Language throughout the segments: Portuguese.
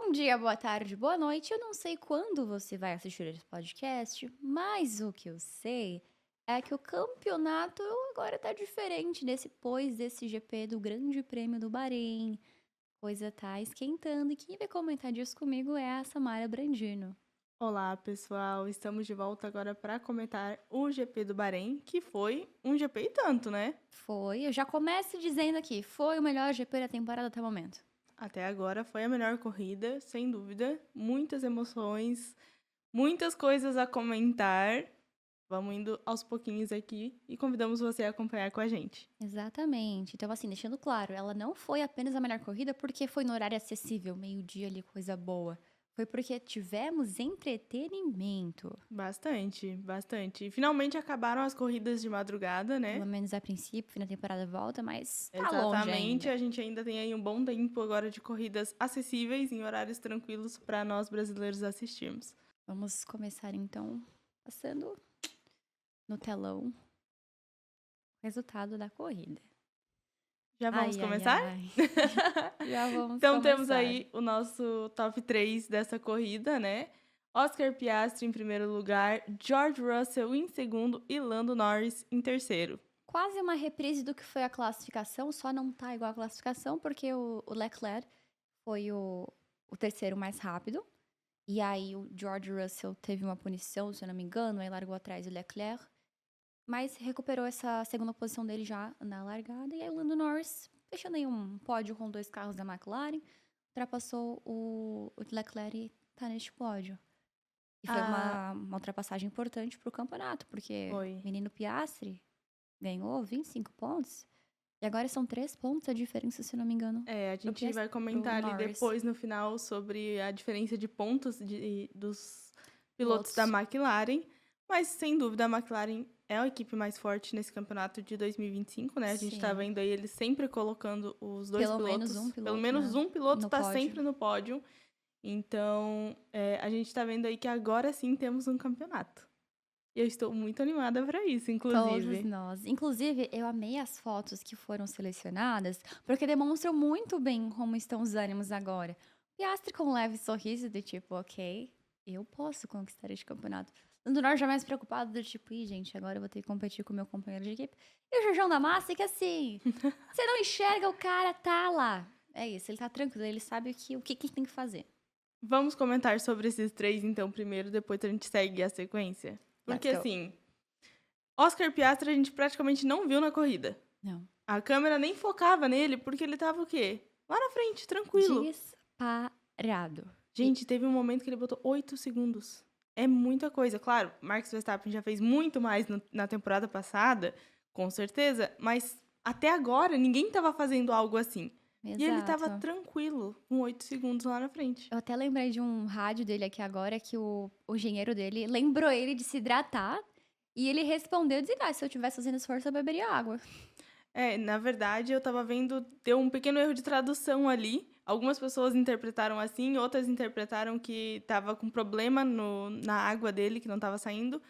Bom dia, boa tarde, boa noite. Eu não sei quando você vai assistir esse podcast, mas o que eu sei é que o campeonato agora tá diferente depois desse GP do Grande Prêmio do Bahrein. Coisa tá esquentando e quem vai comentar disso comigo é a Samara Brandino. Olá, pessoal. Estamos de volta agora para comentar o GP do Bahrein, que foi um GP e tanto, né? Eu já começo dizendo aqui, foi o melhor GP da temporada até o momento. Até agora foi a melhor corrida, sem dúvida. Muitas emoções, muitas coisas a comentar. Vamos indo aos pouquinhos aqui e convidamos você a acompanhar com a gente. Exatamente. Então, assim, deixando claro, ela não foi apenas a melhor corrida porque foi no horário acessível, meio-dia ali, coisa boa. Foi porque tivemos entretenimento. Bastante, bastante. E finalmente acabaram as corridas de madrugada, Pelo né? menos a princípio, fim da temporada volta, mas tá longe Exatamente, ainda. a gente ainda tem aí um bom tempo agora de corridas acessíveis em horários tranquilos para nós brasileiros assistirmos. Vamos começar então passando no telão o resultado da corrida. Já vamos Ai, ai, começar? ai. Já vamos Então temos começar. aí o nosso top 3 dessa corrida, né? Oscar Piastri em primeiro lugar, George Russell em segundo e Lando Norris em terceiro. Quase uma reprise do que foi a classificação, só não tá igual a classificação porque o Leclerc foi o terceiro mais rápido. E aí o George Russell teve uma punição, se eu não me engano, aí largou atrás do Leclerc. Mas recuperou essa segunda posição dele já na largada. E aí o Lando Norris, fechando aí um pódio com dois carros da McLaren, ultrapassou o Leclerc e tá neste pódio. E foi Ah, uma ultrapassagem importante pro campeonato, porque o foi. menino Piastri ganhou 25 pontos. E agora são 3 pontos a diferença, se eu não me engano, É, a pro, gente vai pro comentar ali Norris. depois no final sobre a diferença de pontos dos pilotos da Pilotos. McLaren, mas sem dúvida a McLaren é a equipe mais forte nesse campeonato de 2025, né? A gente tá Sim. vendo aí eles sempre colocando os dois Pelo menos um pilotos, pelo piloto, menos né? um piloto No tá pódio. sempre no pódio. Então, a gente tá vendo aí que agora sim temos um campeonato. E eu estou muito animada para isso, Todos inclusive. nós. Inclusive, eu amei as fotos que foram selecionadas, porque demonstram muito bem como estão os ânimos agora. Piastri com um leve sorriso do tipo, ok, eu posso conquistar este campeonato. Lando Norris já mais preocupado do tipo, ih, gente, agora eu vou ter que competir com o meu companheiro de equipe. E o Jorjão da Massa, que assim, você não enxerga, o cara tá lá. É isso, ele tá tranquilo, ele sabe o que tem que fazer. Vamos comentar sobre esses três, então, primeiro, depois a gente segue a sequência. Let's Porque, go. assim, Oscar Piastri a gente praticamente não viu na corrida. Não. A câmera nem focava nele, porque ele tava o quê? Lá na frente, tranquilo. Disparado. E Gente, teve um momento que ele botou 8 segundos. É muita coisa. Claro, Max Verstappen já fez muito mais na temporada passada, com certeza, mas até agora ninguém tava fazendo algo assim. E ele tava exato. tranquilo, com 8 segundos lá na frente. Eu até lembrei de um rádio dele aqui agora que o engenheiro dele lembrou ele de se hidratar e ele respondeu dizendo: "Ah, se eu tivesse fazendo esforço, eu beberia água". Na verdade, eu tava vendo, deu um pequeno erro de tradução ali. Algumas pessoas interpretaram assim, outras interpretaram que tava com problema na água dele, que não tava saindo.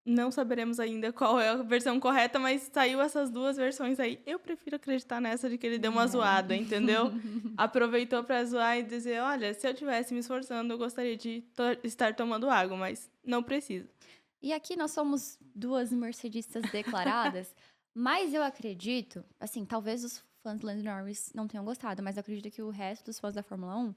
Não saberemos ainda qual é a versão correta, mas saiu essas duas versões aí. Eu prefiro acreditar nessa de que ele deu uma É. zoada, entendeu? Aproveitou pra zoar e dizer: olha, se eu tivesse me esforçando, eu gostaria de estar tomando água, mas não preciso. E aqui nós somos duas mercedistas declaradas, mas eu acredito, assim, talvez os fãs do Lando Norris não tenham gostado, mas eu acredito que o resto dos fãs da Fórmula 1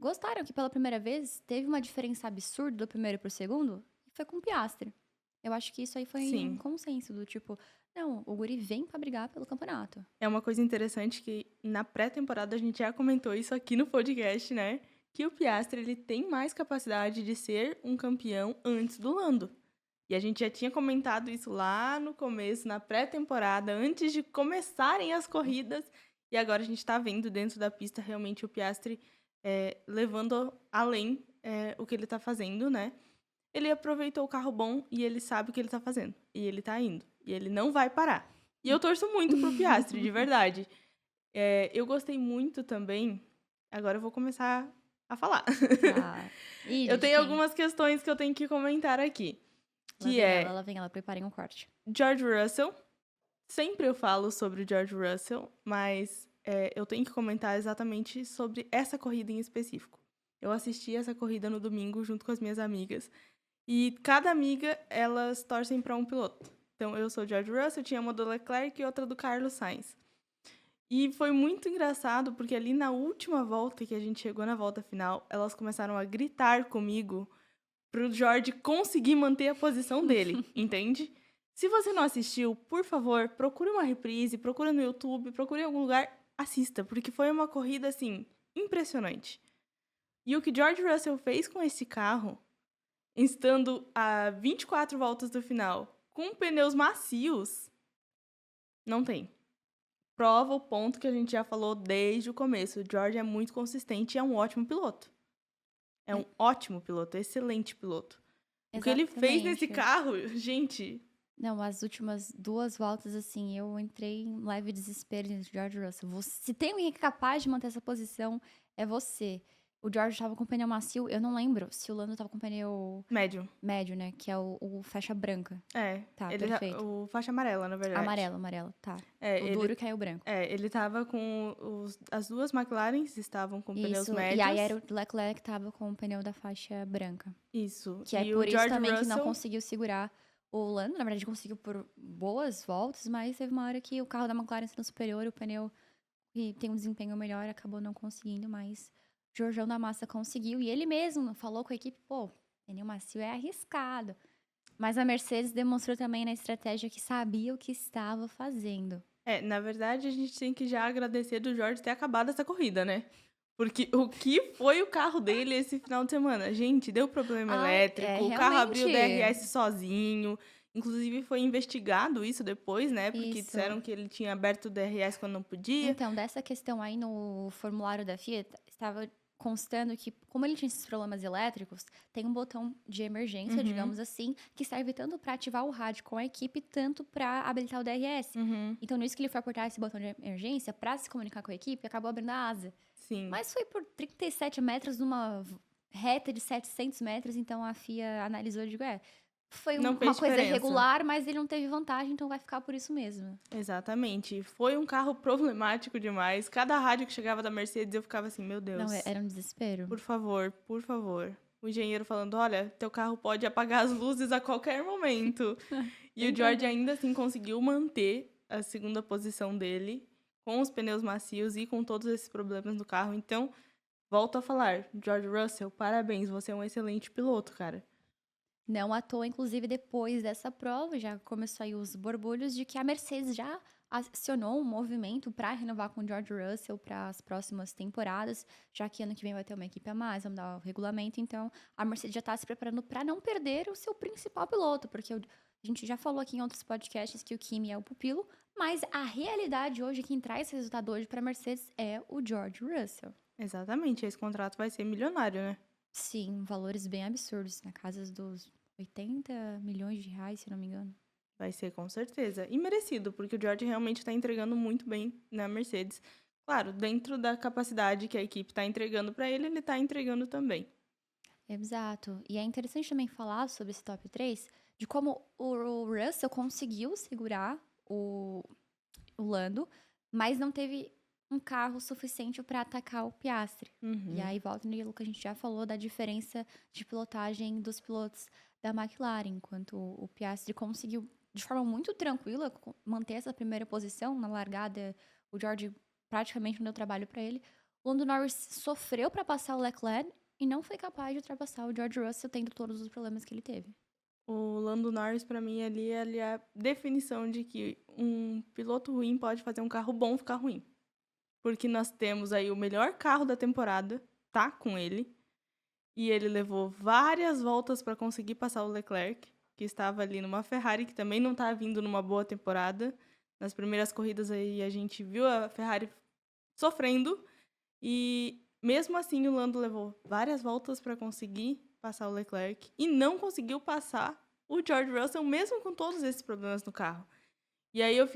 gostaram que pela primeira vez teve uma diferença absurda do primeiro pro segundo e foi com o Piastri. Eu acho que isso aí foi um Sim. consenso do tipo, não, o guri vem pra brigar pelo campeonato. É uma coisa interessante que na pré-temporada a gente já comentou isso aqui no podcast, né? Que o Piastri ele tem mais capacidade de ser um campeão antes do Lando. E a gente já tinha comentado isso lá no começo, na pré-temporada, antes de começarem as corridas. E agora a gente está vendo dentro da pista realmente o Piastri levando além o que ele está fazendo, né? Ele aproveitou o carro bom e ele sabe o que ele tá fazendo. E ele tá indo. E ele não vai parar. E eu torço muito pro Piastri, de verdade. Eu gostei muito também. Agora eu vou começar a falar. Tá. Ih, Eu de tenho quem? algumas questões que eu tenho que comentar aqui. Lá Que vem ela, é lá vem ela, preparem um corte. George Russell. Sempre eu falo sobre o George Russell, mas eu tenho que comentar exatamente sobre essa corrida em específico. Eu assisti essa corrida no domingo junto com as minhas amigas. E cada amiga, elas torcem para um piloto. Então, eu sou George Russell, tinha uma do Leclerc e outra do Carlos Sainz. E foi muito engraçado, porque ali na última volta, que a gente chegou na volta final, elas começaram a gritar comigo pro George conseguir manter a posição dele, entende? Se você não assistiu, por favor, procure uma reprise, procure no YouTube, procure em algum lugar, assista, porque foi uma corrida, assim, impressionante. E o que George Russell fez com esse carro, estando a 24 voltas do final, com pneus macios, não tem. Prova o ponto que a gente já falou desde o começo. O George é muito consistente e é um ótimo piloto. É um ótimo piloto, excelente piloto. O que ele fez nesse Exatamente. carro, gente... Não, as últimas 2 voltas, assim, eu entrei em leve desespero de George Russell. Se tem alguém que é capaz de manter essa posição, é você. O George tava com pneu macio, eu não lembro se o Lando tava com pneu Médio. médio, né? Que é o faixa branca. É. Tá, Ele perfeito. o faixa amarela, na verdade. Amarelo, tá. É, O duro que é o branco. ele tava com... as duas McLarens estavam com pneus Isso, médios. e aí era o Leclerc que tava com o pneu da faixa branca. Isso. Que é E por o isso George também que não Russell... conseguiu segurar o Lando. Na verdade, conseguiu por boas voltas, mas teve uma hora que o carro da McLaren sendo superior, o pneu que tem um desempenho melhor, acabou não conseguindo, mas o Jorjão da Massa conseguiu. E ele mesmo falou com a equipe, pô, pneu macio é arriscado. Mas a Mercedes demonstrou também na estratégia que sabia o que estava fazendo. na verdade, a gente tem que já agradecer do George ter acabado essa corrida, né? Porque o que foi o carro dele esse final de semana? Gente, deu problema elétrico, o carro abriu o DRS sozinho. Inclusive, foi investigado isso depois, né? Porque Isso. disseram que ele tinha aberto o DRS quando não podia. Então, dessa questão aí no formulário da FIA, estava constando que, como ele tinha esses problemas elétricos, tem um botão de emergência, digamos assim, que serve tanto para ativar o rádio com a equipe, tanto para habilitar o DRS. Então, nisso que ele foi apertar esse botão de emergência para se comunicar com a equipe, acabou abrindo a asa. Sim. Mas foi por 37 metros numa reta de 700 metros, então a FIA analisou e digo, foi Não uma fez coisa diferença. irregular, mas ele não teve vantagem, então vai ficar por isso mesmo. Exatamente. Foi um carro problemático demais. Cada rádio que chegava da Mercedes, eu ficava assim, meu Deus. Não, era um desespero. Por favor, por favor. O engenheiro falando, olha, teu carro pode apagar as luzes a qualquer momento. E o George ainda assim conseguiu manter a segunda posição dele, com os pneus macios e com todos esses problemas no carro. Então, volto a falar, George Russell, parabéns, você é um excelente piloto, cara. Não à toa, inclusive, depois dessa prova, já começou aí os borbulhos de que a Mercedes já acionou um movimento para renovar com o George Russell para as próximas temporadas, já que ano que vem vai ter uma equipe a mais, vamos dar o regulamento. Então, a Mercedes já está se preparando para não perder o seu principal piloto, porque a gente já falou aqui em outros podcasts que o Kimi é o pupilo, mas a realidade hoje, quem traz esse resultado hoje para a Mercedes é o George Russell. Exatamente, esse contrato vai ser milionário, né? Sim, valores bem absurdos, na casa dos 80 milhões de reais, se não me engano. Vai ser, com certeza. E merecido, porque o George realmente está entregando muito bem na Mercedes. Claro, dentro da capacidade que a equipe está entregando para ele, ele está entregando também. Exato. E é interessante também falar sobre esse top 3, de como o Russell conseguiu segurar o Lando, mas não teve um carro suficiente para atacar o Piastri. E aí volta naquilo que a gente já falou da diferença de pilotagem dos pilotos da McLaren, enquanto o Piastri conseguiu de forma muito tranquila manter essa primeira posição na largada, o George praticamente não deu trabalho para ele. O Lando Norris sofreu para passar o Leclerc e não foi capaz de ultrapassar o George Russell, tendo todos os problemas que ele teve. O Lando Norris, para mim, ele é a definição de que um piloto ruim pode fazer um carro bom ficar ruim. Porque nós temos aí o melhor carro da temporada, tá com ele. E ele levou várias voltas para conseguir passar o Leclerc, que estava ali numa Ferrari, que também não tá vindo numa boa temporada. Nas primeiras corridas aí a gente viu a Ferrari sofrendo. E mesmo assim o Lando levou várias voltas para conseguir passar o Leclerc. E não conseguiu passar o George Russell, mesmo com todos esses problemas no carro. E aí eu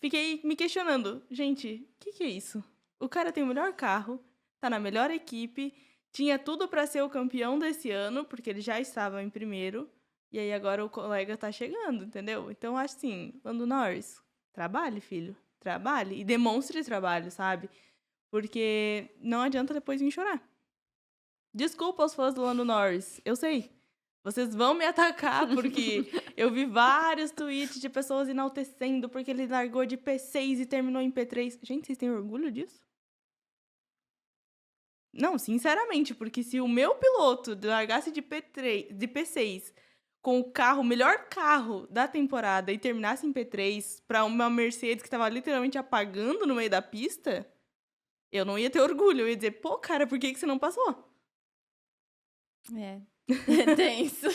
fiquei me questionando, gente, o que é isso? O cara tem o melhor carro, tá na melhor equipe, tinha tudo para ser o campeão desse ano, porque ele já estava em primeiro, e aí agora o colega tá chegando, entendeu? Então, acho assim, Lando Norris, trabalhe, filho, trabalhe, e demonstre trabalho, sabe? Porque não adianta depois vir chorar. Desculpa aos fãs do Lando Norris, eu sei. Vocês vão me atacar porque eu vi vários tweets de pessoas enaltecendo porque ele largou de P6 e terminou em P3. Gente, vocês têm orgulho disso? Não, sinceramente, porque se o meu piloto largasse de P3, de P6 com o carro, o melhor carro da temporada e terminasse em P3 para uma Mercedes que estava literalmente apagando no meio da pista, eu não ia ter orgulho. Eu ia dizer, pô, cara, por que que você não passou? É. Tenso.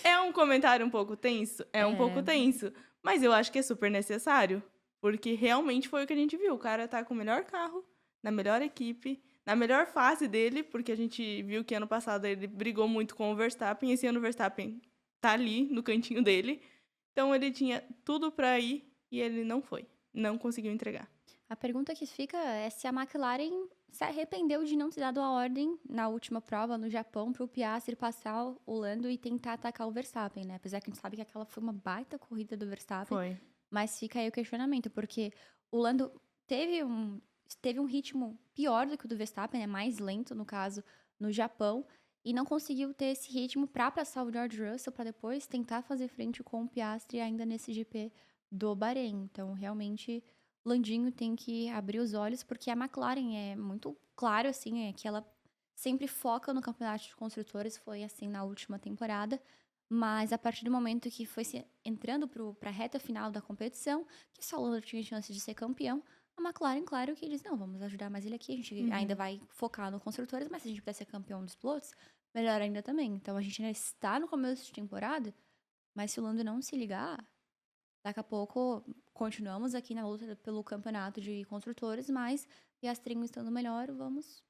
É um comentário um pouco tenso? É um pouco É. tenso. Mas eu acho que é super necessário. Porque realmente foi o que a gente viu. O cara tá com o melhor carro, na melhor equipe, na melhor fase dele, porque a gente viu que ano passado ele brigou muito com o Verstappen. Esse ano o Verstappen tá ali, no cantinho dele. Então ele tinha tudo pra ir e ele não foi. Não conseguiu entregar. A pergunta que fica é se a McLaren se arrependeu de não ter dado a ordem na última prova no Japão para o Piastri passar o Lando e tentar atacar o Verstappen, né? Apesar que a gente sabe que aquela foi uma baita corrida do Verstappen, Foi. mas fica aí o questionamento, porque o Lando teve um ritmo pior do que o do Verstappen, né? Mais lento, no caso, no Japão, e não conseguiu ter esse ritmo para passar o George Russell para depois tentar fazer frente com o Piastri ainda nesse GP do Bahrein. Então, realmente Landinho tem que abrir os olhos, porque a McLaren é muito claro, assim, que ela sempre foca no campeonato de construtores, foi assim na última temporada, mas a partir do momento que foi entrando para a reta final da competição, que só o Lando tinha chance de ser campeão, a McLaren, claro que eles, não, vamos ajudar mais ele aqui, a gente ainda vai focar no construtores, mas se a gente puder ser campeão dos pilotos, melhor ainda também. Então a gente ainda está no começo de temporada, mas se o Lando não se ligar, daqui a pouco continuamos aqui na luta pelo campeonato de construtores, mas Piastrinho estando melhor, vamos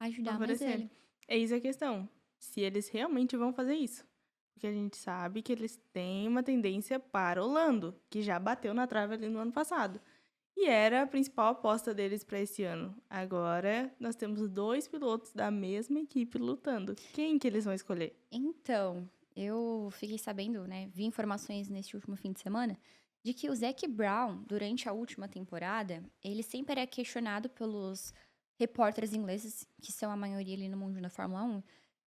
ajudar mais Favorecer. ele. Eis a questão. Se eles realmente vão fazer isso. Porque a gente sabe que eles têm uma tendência para o Lando, que já bateu na trave ali no ano passado. E era a principal aposta deles para esse ano. Agora, nós temos 2 pilotos da mesma equipe lutando. Quem que eles vão escolher? Então, eu fiquei sabendo, né, vi informações neste último fim de semana, de que o Zac Brown, durante a última temporada, ele sempre era questionado pelos repórteres ingleses, que são a maioria ali no mundo da Fórmula 1,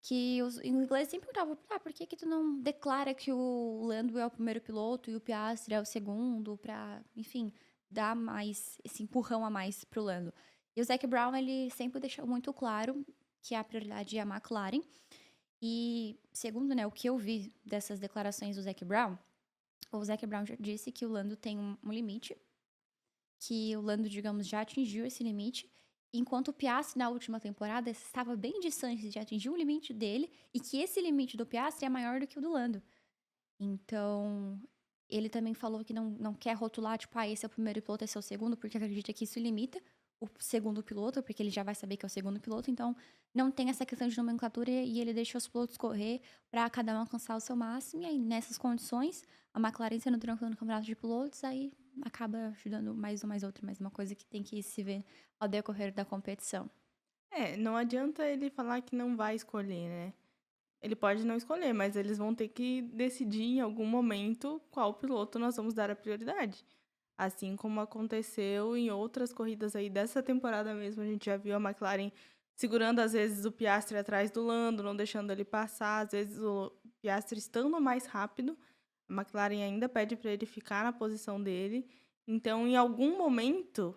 que os ingleses sempre perguntavam, por que que tu não declara que o Lando é o primeiro piloto e o Piastri é o segundo, pra, enfim, dar mais, esse empurrão a mais pro Lando. E o Zac Brown, ele sempre deixou muito claro que a prioridade é a McLaren, e segundo, né, o que eu vi dessas declarações do Zac Brown, o Zac Brown já disse que o Lando tem um limite, que o Lando, digamos, já atingiu esse limite, enquanto o Piastri na última temporada estava bem distante de atingir o limite dele e que esse limite do Piastri é maior do que o do Lando. Então, ele também falou que não quer rotular, tipo, esse é o primeiro piloto, esse é o segundo, porque acredita que isso limita o segundo piloto, porque ele já vai saber que é o segundo piloto, então não tem essa questão de nomenclatura e ele deixa os pilotos correr para cada um alcançar o seu máximo, e aí nessas condições, a McLaren sendo tranquila no campeonato de pilotos, aí acaba ajudando mais um, mais outro, mais uma coisa que tem que se ver ao decorrer da competição. Não adianta ele falar que não vai escolher, né? Ele pode não escolher, mas eles vão ter que decidir em algum momento qual piloto nós vamos dar a prioridade. Assim como aconteceu em outras corridas aí dessa temporada mesmo, a gente já viu a McLaren segurando às vezes o Piastri atrás do Lando, não deixando ele passar, às vezes o Piastri estando mais rápido, a McLaren ainda pede para ele ficar na posição dele. Então, em algum momento,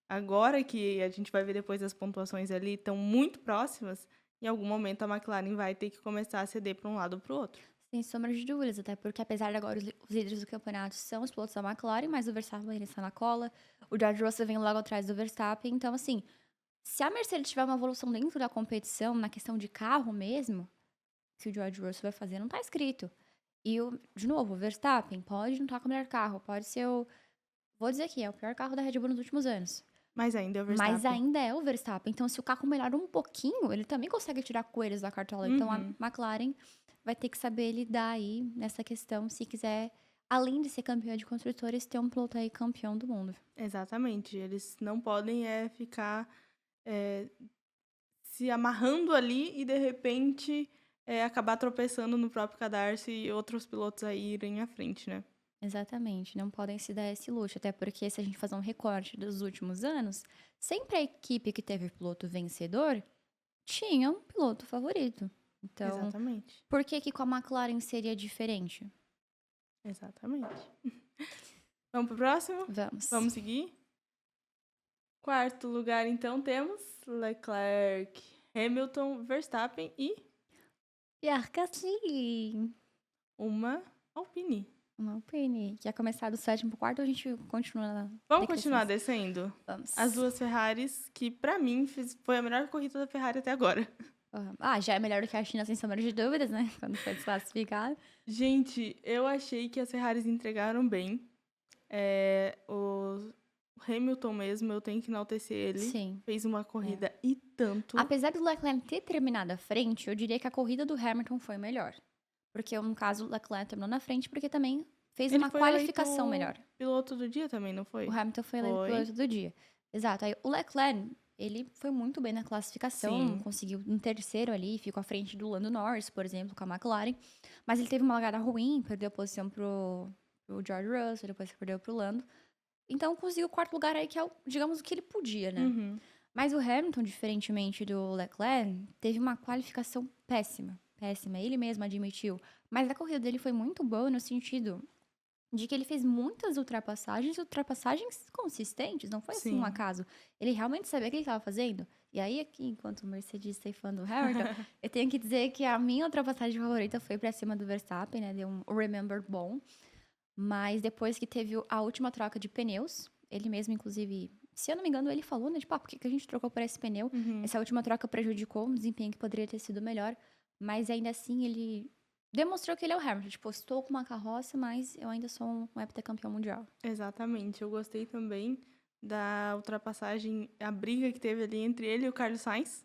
agora que a gente vai ver depois as pontuações ali estão muito próximas, em algum momento a McLaren vai ter que começar a ceder para um lado ou para o outro. Sem sombra de dúvidas, até porque apesar de agora os líderes do campeonato são os pilotos da McLaren, mas o Verstappen ele está na cola, o George Russell vem logo atrás do Verstappen, então assim, se a Mercedes tiver uma evolução dentro da competição, na questão de carro mesmo, que o George Russell vai fazer, não tá escrito. E, de novo, o Verstappen pode não estar com o melhor carro, pode ser o... Vou dizer aqui, é o pior carro da Red Bull nos últimos anos. Mas ainda é o Mas Verstappen. ainda é o Verstappen. Então, se o carro melhora um pouquinho, ele também consegue tirar coelhos da cartola. Então, a McLaren vai ter que saber lidar aí nessa questão, se quiser, além de ser campeã de construtores, ter um piloto aí campeão do mundo. Exatamente. Eles não podem ficar se amarrando ali e, de repente, acabar tropeçando no próprio cadarço e outros pilotos aí irem à frente, né? Exatamente, não podem se dar esse luxo, até porque se a gente fazer um recorte dos últimos anos, sempre a equipe que teve piloto vencedor tinha um piloto favorito. Então, Exatamente. por que que com a McLaren seria diferente? Exatamente. Vamos pro próximo? Vamos. Vamos seguir? Quarto lugar, então, temos Leclerc, Hamilton, Verstappen e Pierre Gasly. uma Alpine. Uma Alpine. Que ia começar do sétimo pro quarto, a gente continua na Vamos continuar decrescência. descendo? Vamos. As duas Ferraris, que pra mim foi a melhor corrida da Ferrari até agora. Já é melhor do que a China, sem sombra de dúvidas, né? Quando foi desclassificado. Gente, eu achei que as Ferraris entregaram bem. O Hamilton mesmo, eu tenho que enaltecer ele. Sim. Fez uma corrida e tanto. Apesar do Leclerc ter terminado à frente, eu diria que a corrida do Hamilton foi melhor. Porque, no caso, o Leclerc terminou na frente porque também fez Ele uma foi qualificação eleito melhor. Piloto do dia também, não foi? O Hamilton foi eleito Foi. piloto do dia. Exato. Aí, o Leclerc, ele foi muito bem na classificação, Sim. conseguiu um terceiro ali, ficou à frente do Lando Norris, por exemplo, com a McLaren. Mas ele teve uma largada ruim, perdeu a posição pro George Russell, depois perdeu pro Lando. Então, conseguiu o quarto lugar aí, que é, digamos, o que ele podia, né? Uhum. Mas o Hamilton, diferentemente do Leclerc, teve uma qualificação péssima. Péssima. Ele mesmo admitiu. Mas a corrida dele foi muito boa no sentido de que ele fez muitas ultrapassagens consistentes. Não foi assim um Sim. acaso. Ele realmente sabia o que ele estava fazendo. E aí, aqui, enquanto Mercedes e fã do Hamilton, eu tenho que dizer que a minha ultrapassagem favorita foi pra cima do Verstappen, né? Deu um remember bom. Mas depois que teve a última troca de pneus, ele mesmo, inclusive, se eu não me engano, ele falou, né? Tipo, por que a gente trocou por esse pneu? Uhum. Essa última troca prejudicou um desempenho que poderia ter sido melhor. Mas ainda assim, ele demonstrou que ele é o Hamilton. Tipo, estou com uma carroça, mas eu ainda sou um heptacampeão mundial. Exatamente. Eu gostei também da ultrapassagem, a briga que teve ali entre ele e o Carlos Sainz.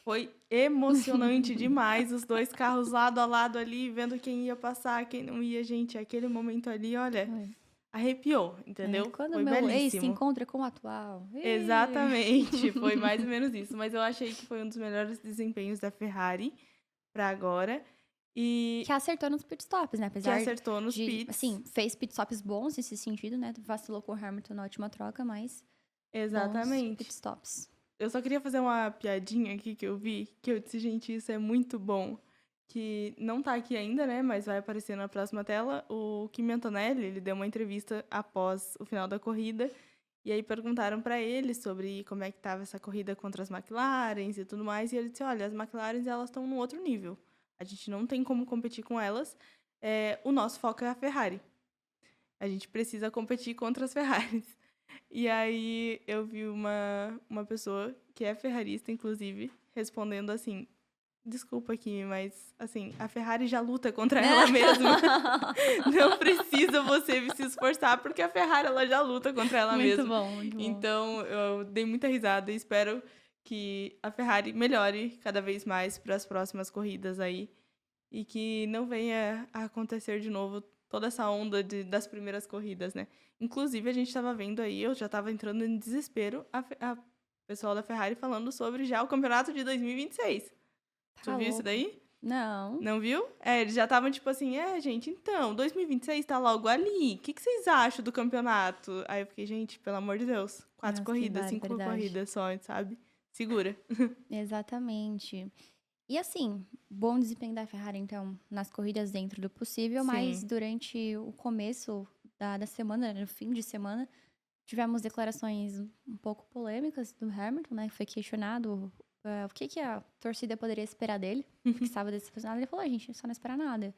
Foi emocionante demais, os dois carros lado a lado ali, vendo quem ia passar, quem não ia, gente. Aquele momento ali, olha, arrepiou, entendeu? Quando Foi o meu ex se belíssimo. encontra com o atual. Exatamente, foi mais ou menos isso. Mas eu achei que foi um dos melhores desempenhos da Ferrari pra agora. E Que acertou nos pitstops, né? que Apesar acertou nos de, pits. assim, fez pitstops bons nesse sentido, né? Vacilou com o Hamilton na última troca, mas bons Exatamente. pitstops. Eu só queria fazer uma piadinha aqui que eu vi, que eu disse, gente, isso é muito bom. Que não tá aqui ainda, né, mas vai aparecer na próxima tela. O Kimi Antonelli, ele deu uma entrevista após o final da corrida, e aí perguntaram pra ele sobre como é que tava essa corrida contra as McLarens e tudo mais, e ele disse, olha, as McLarens, elas estão num outro nível. A gente não tem como competir com elas. O nosso foco é a Ferrari. A gente precisa competir contra as Ferraris. E aí eu vi uma pessoa que é ferrarista, inclusive, respondendo assim, desculpa aqui, mas assim, a Ferrari já luta contra ela mesma. Não precisa você se esforçar, porque a Ferrari ela já luta contra ela mesma. Muito bom. Então, eu dei muita risada e espero que a Ferrari melhore cada vez mais para as próximas corridas aí. E que não venha a acontecer de novo toda essa onda das primeiras corridas, né? Inclusive, a gente estava vendo aí, eu já estava entrando em desespero, a pessoal da Ferrari falando sobre já o campeonato de 2026. Tu viu isso daí? Não. Não viu? Eles já estavam tipo assim, gente, então, 2026 tá logo ali. O que vocês acham do campeonato? Aí eu fiquei, gente, pelo amor de Deus, 4 Nossa, corridas, que 5 barbaridade. corridas só, sabe? Segura. Exatamente. E assim, bom desempenho da Ferrari, então, nas corridas dentro do possível, Sim. mas durante o começo da semana, no fim de semana, tivemos declarações um pouco polêmicas do Hamilton, né? Foi questionado o que a torcida poderia esperar dele, porque estava decepcionado. Ele falou, gente, só não espera nada.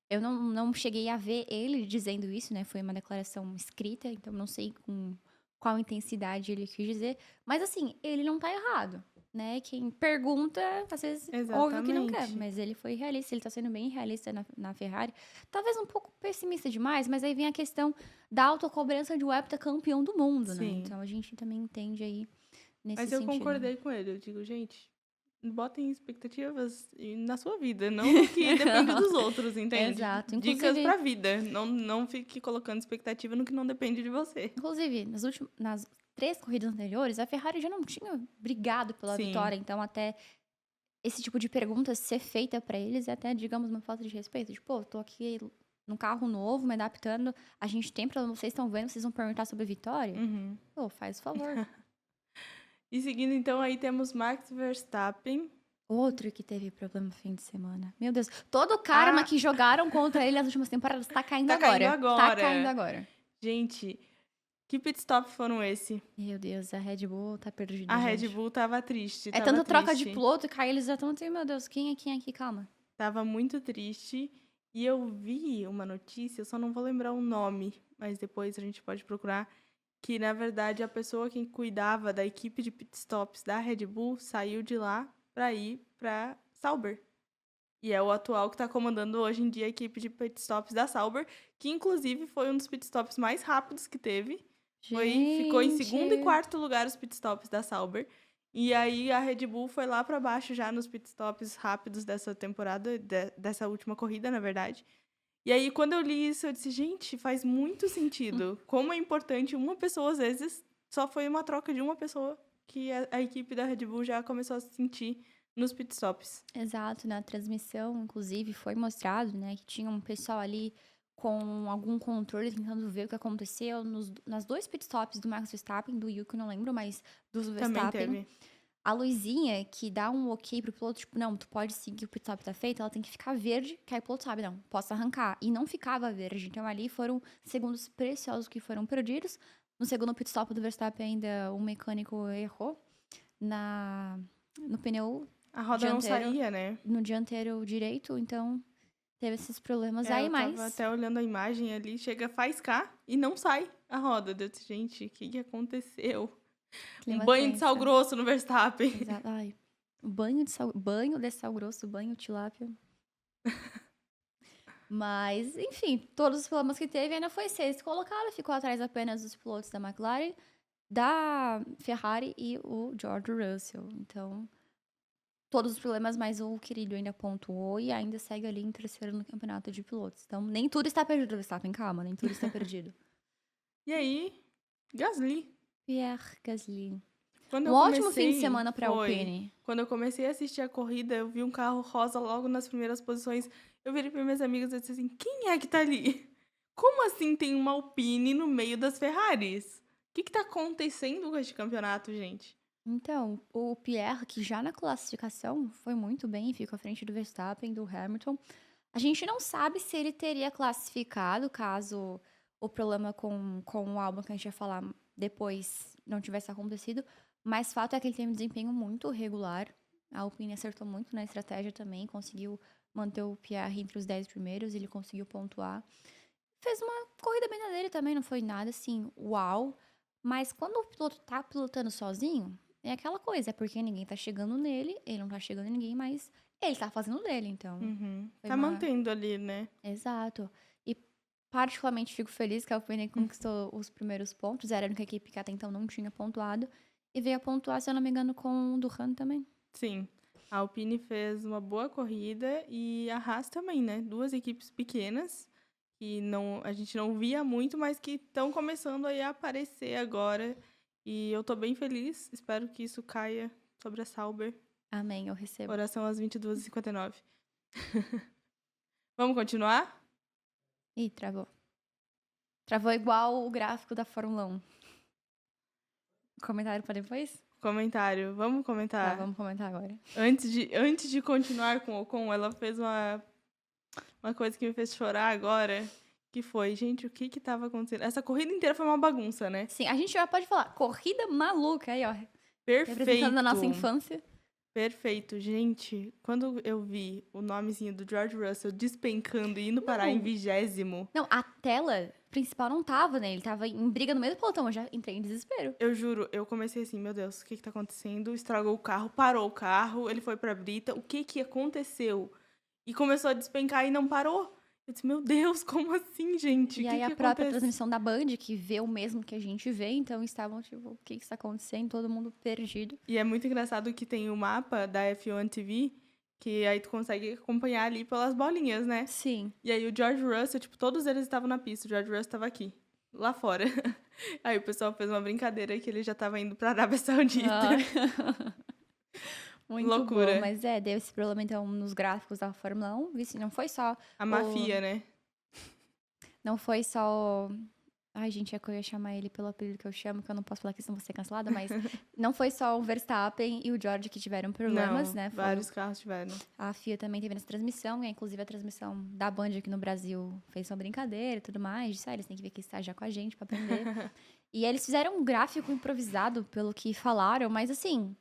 Eu não cheguei a ver ele dizendo isso, né? Foi uma declaração escrita, então não sei com qual intensidade ele quis dizer. Mas assim, ele não tá errado, né? Quem pergunta, às vezes, ouve o que não quer. Exatamente. Mas ele foi realista, ele tá sendo bem realista na Ferrari. Talvez um pouco pessimista demais, mas aí vem a questão da autocobrança de um heptacampeão do mundo, né? Sim. Então a gente também entende aí nesse Mas eu sentido. concordei com ele. Eu digo, gente, botem expectativas na sua vida, não no que depende dos outros, entende? Exato. Dicas Inclusive- pra vida. Não fique colocando expectativa no que não depende de você. Inclusive, nas 3 corridas anteriores, a Ferrari já não tinha brigado pela Sim. vitória. Então, até esse tipo de pergunta ser feita pra eles é até, digamos, uma falta de respeito. Tipo, pô, tô aqui num carro novo, me adaptando. A gente tem problema, vocês estão vendo, vocês vão perguntar sobre vitória? Uhum. Pô, faz o favor. E seguindo, então, aí temos Max Verstappen. Outro que teve problema no fim de semana. Meu Deus. Todo o karma Ah, que jogaram contra ele nas últimas temporadas tá caindo tá caindo agora. Tá caindo agora. agora. Gente, que pit stop foram esse? Meu Deus, a Red Bull tá perdida, A Red gente. Bull tava triste, É tava tanta troca de triste. piloto que aí eles já estão assim, meu Deus, quem é aqui? Calma. Tava muito triste. E eu vi uma notícia, eu só não vou lembrar o nome, mas depois a gente pode procurar, que na verdade a pessoa que cuidava da equipe de pitstops da Red Bull saiu de lá pra ir pra Sauber. E é o atual que tá comandando hoje em dia a equipe de pitstops da Sauber, que inclusive foi um dos pitstops mais rápidos que teve. Ficou em segundo e Gente. quarto lugar os pitstops da Sauber. E aí a Red Bull foi lá pra baixo já nos pitstops rápidos dessa temporada, dessa última corrida, na verdade. E aí quando eu li isso, eu disse, gente, faz muito sentido. Como é importante uma pessoa, às vezes, só foi uma troca de uma pessoa que a equipe da Red Bull já começou a se sentir nos pitstops. Exato, na transmissão, inclusive, foi mostrado, né, que tinha um pessoal ali com algum controle tentando ver o que aconteceu nas dois pitstops do Max Verstappen, do Yuki, eu não lembro, mas do Também Verstappen. teve. A luzinha que dá um ok pro piloto, tipo, não, tu pode seguir, o pitstop tá feito, ela tem que ficar verde, que aí o piloto sabe, não, posso arrancar. E não ficava verde, então ali foram segundos preciosos que foram perdidos. No segundo pitstop do Verstappen ainda o mecânico errou no pneu A roda não dianteiro, saía, né? no dianteiro direito, então teve esses problemas É, aí, eu tava até olhando a imagem ali, chega a faiscar e não sai a roda. Eu disse, gente, o que aconteceu? Um clima banho de sal tenso. grosso no Verstappen. Exato. Ai, banho de sal grosso, banho tilápia. Mas, enfim, todos os problemas que teve ainda foi sexto colocado, ficou atrás apenas dos pilotos da McLaren, da Ferrari e o George Russell. Então, todos os problemas, mas o querido ainda pontuou e ainda segue ali em terceiro no campeonato de pilotos. Então, nem tudo está perdido, Verstappen, calma, nem tudo está perdido. E aí, Gasly. Pierre Gasly. Quando Um eu ótimo fim de comecei, semana para foi. Alpine. Quando eu comecei a assistir a corrida, eu vi um carro rosa logo nas primeiras posições. Eu virei para minhas amigas e disse assim: quem é que tá ali? Como assim tem uma Alpine no meio das Ferraris? O que tá acontecendo com este campeonato, gente? Então, o Pierre, que já na classificação foi muito bem, ficou à frente do Verstappen, do Hamilton. A gente não sabe se ele teria classificado caso o problema com o álbum que a gente ia falar depois não tivesse acontecido. Mas fato é que ele tem um desempenho muito regular. A Alpine acertou muito na estratégia também, conseguiu manter o Pierre entre os 10 primeiros, ele conseguiu pontuar. Fez uma corrida bem na dele também, não foi nada assim, uau. Mas quando o piloto tá pilotando sozinho, é aquela coisa, é porque ninguém tá chegando nele, ele não tá chegando em ninguém, mas ele tá fazendo dele, então. Uhum. Foi Tá mantendo ali, né? Exato. E particularmente fico feliz que a Alpine conquistou os primeiros pontos, era a única equipe que até então não tinha pontuado. E veio a pontuar, se eu não me engano, com o Duhan também. Sim. A Alpine fez uma boa corrida e a Haas também, né? Duas equipes pequenas que não, a gente não via muito, mas que estão começando aí a aparecer agora. E eu tô bem feliz. Espero que isso caia sobre a Sauber. Amém, eu recebo. Oração às 22h59. Vamos continuar? Ih, travou. Travou igual o gráfico da Fórmula 1. Comentário pra depois? Comentário. Vamos Tá, comentar. vamos comentar agora. Antes de continuar com o Ocon, ela fez uma coisa que me fez chorar agora. Que foi, gente, o que tava acontecendo? Essa corrida inteira foi uma bagunça, né? Sim, a gente já pode falar. Corrida maluca aí, ó. Perfeito. Representando a nossa infância. Perfeito. Gente, quando eu vi o nomezinho do George Russell despencando e indo parar em 20º, Não, a tela principal não tava, né? Ele tava em briga no meio do pelotão. Eu já entrei em desespero. eu juro, eu comecei assim, meu Deus, o que tá acontecendo? Estragou o carro, parou o carro, ele foi pra brita. O que aconteceu? E começou a despencar e não parou. Eu disse, meu Deus, como assim, gente? E O aí a que própria acontece? transmissão da Band, que vê o mesmo que a gente vê, então estavam tipo, o que está acontecendo? Todo mundo perdido. E é muito engraçado que tem o mapa da F1 TV, que aí tu consegue acompanhar ali pelas bolinhas, né? Sim. E aí o George Russell, tipo, todos eles estavam na pista, o George Russell tava aqui, lá fora. Aí o pessoal fez uma brincadeira que ele já tava indo pra Arábia Saudita. Muito Loucura. bom, mas deu esse problema então nos gráficos da Fórmula 1, vice, não foi só A mafia, né? não foi só Ai, gente, é que eu ia chamar ele pelo apelido que eu chamo, que eu não posso falar que senão vou ser cancelada, mas não foi só o Verstappen e o George que tiveram problemas, Não, né? vários carros tiveram. A FIA também teve nessa transmissão, e inclusive a transmissão da Band aqui no Brasil fez uma brincadeira e tudo mais. Disse, eles têm que vir aqui estagiar com a gente pra aprender. E eles fizeram um gráfico improvisado, pelo que falaram, mas assim,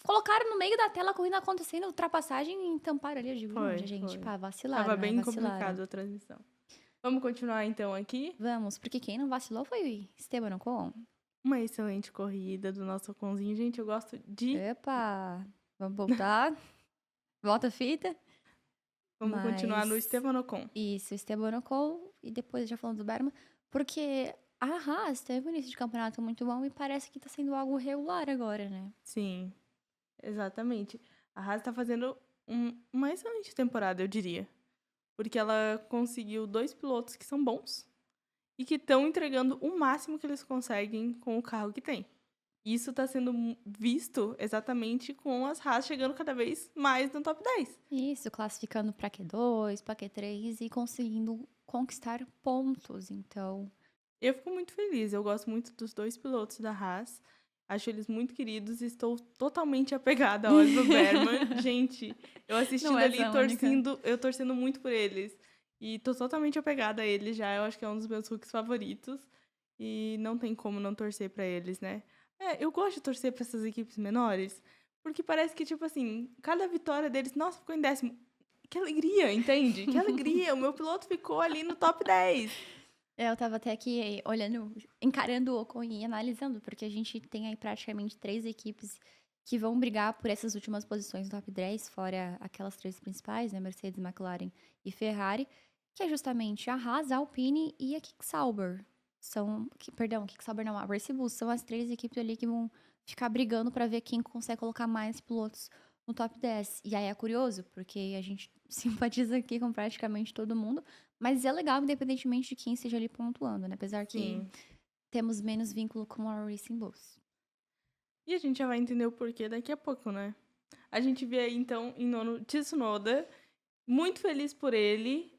colocaram no meio da tela a corrida acontecendo, ultrapassagem e tamparam ali. Eu digo, Foi, gente, foi. pá, vacilaram, Tava né? bem Vacilaram. complicado a transmissão. Vamos continuar então aqui. Vamos, porque quem não vacilou foi Esteban Ocon. Uma excelente corrida do nosso Oconzinho. Gente, eu gosto de... Epa, vamos voltar. Volta a fita. Vamos continuar no Mas- Esteban Ocon. Isso, Esteban Ocon e depois já falando do Berman, porque a Haas teve um início de campeonato muito bom e parece que tá sendo algo regular agora, né? Sim, exatamente. A Haas tá fazendo uma excelente temporada, eu diria. Porque ela conseguiu 2 pilotos que são bons e que estão entregando o máximo que eles conseguem com o carro que tem. Isso está sendo visto exatamente com as Haas chegando cada vez mais no top 10. Isso, classificando pra Q2, pra Q3 e conseguindo conquistar pontos. Então, Eu fico muito feliz, eu gosto muito dos 2 pilotos da Haas. Acho eles muito queridos e estou totalmente apegada a Oliver Berman. Gente, eu assistindo Não é ali, essa a única. eu torcendo muito por eles. E tô totalmente apegada a eles já. Eu acho que é um dos meus hooks favoritos. E não tem como não torcer pra eles, né? Eu gosto de torcer pra essas equipes menores. Porque parece que, tipo assim, cada vitória deles, nossa, ficou em 10º. Que alegria, entende? Que alegria. O meu piloto ficou ali no top 10. Eu tava até aqui olhando, encarando o Ocon e analisando, porque a gente tem aí praticamente 3 equipes que vão brigar por essas últimas posições do top 10, fora aquelas 3 principais, né? Mercedes, McLaren e Ferrari, que é justamente a Haas, a Alpine e a Kick-Sauber. Perdão, Kick-Sauber não, a Racing Bull. São as 3 equipes ali que vão ficar brigando pra ver quem consegue colocar mais pilotos no top 10. E aí é curioso, porque a gente simpatiza aqui com praticamente todo mundo, mas é legal, independentemente de quem esteja ali pontuando, né? Apesar que Sim. temos menos vínculo com a Racing Bulls. E a gente já vai entender o porquê daqui a pouco, né? A gente vê aí, então, em nono, Tsunoda, muito feliz por ele.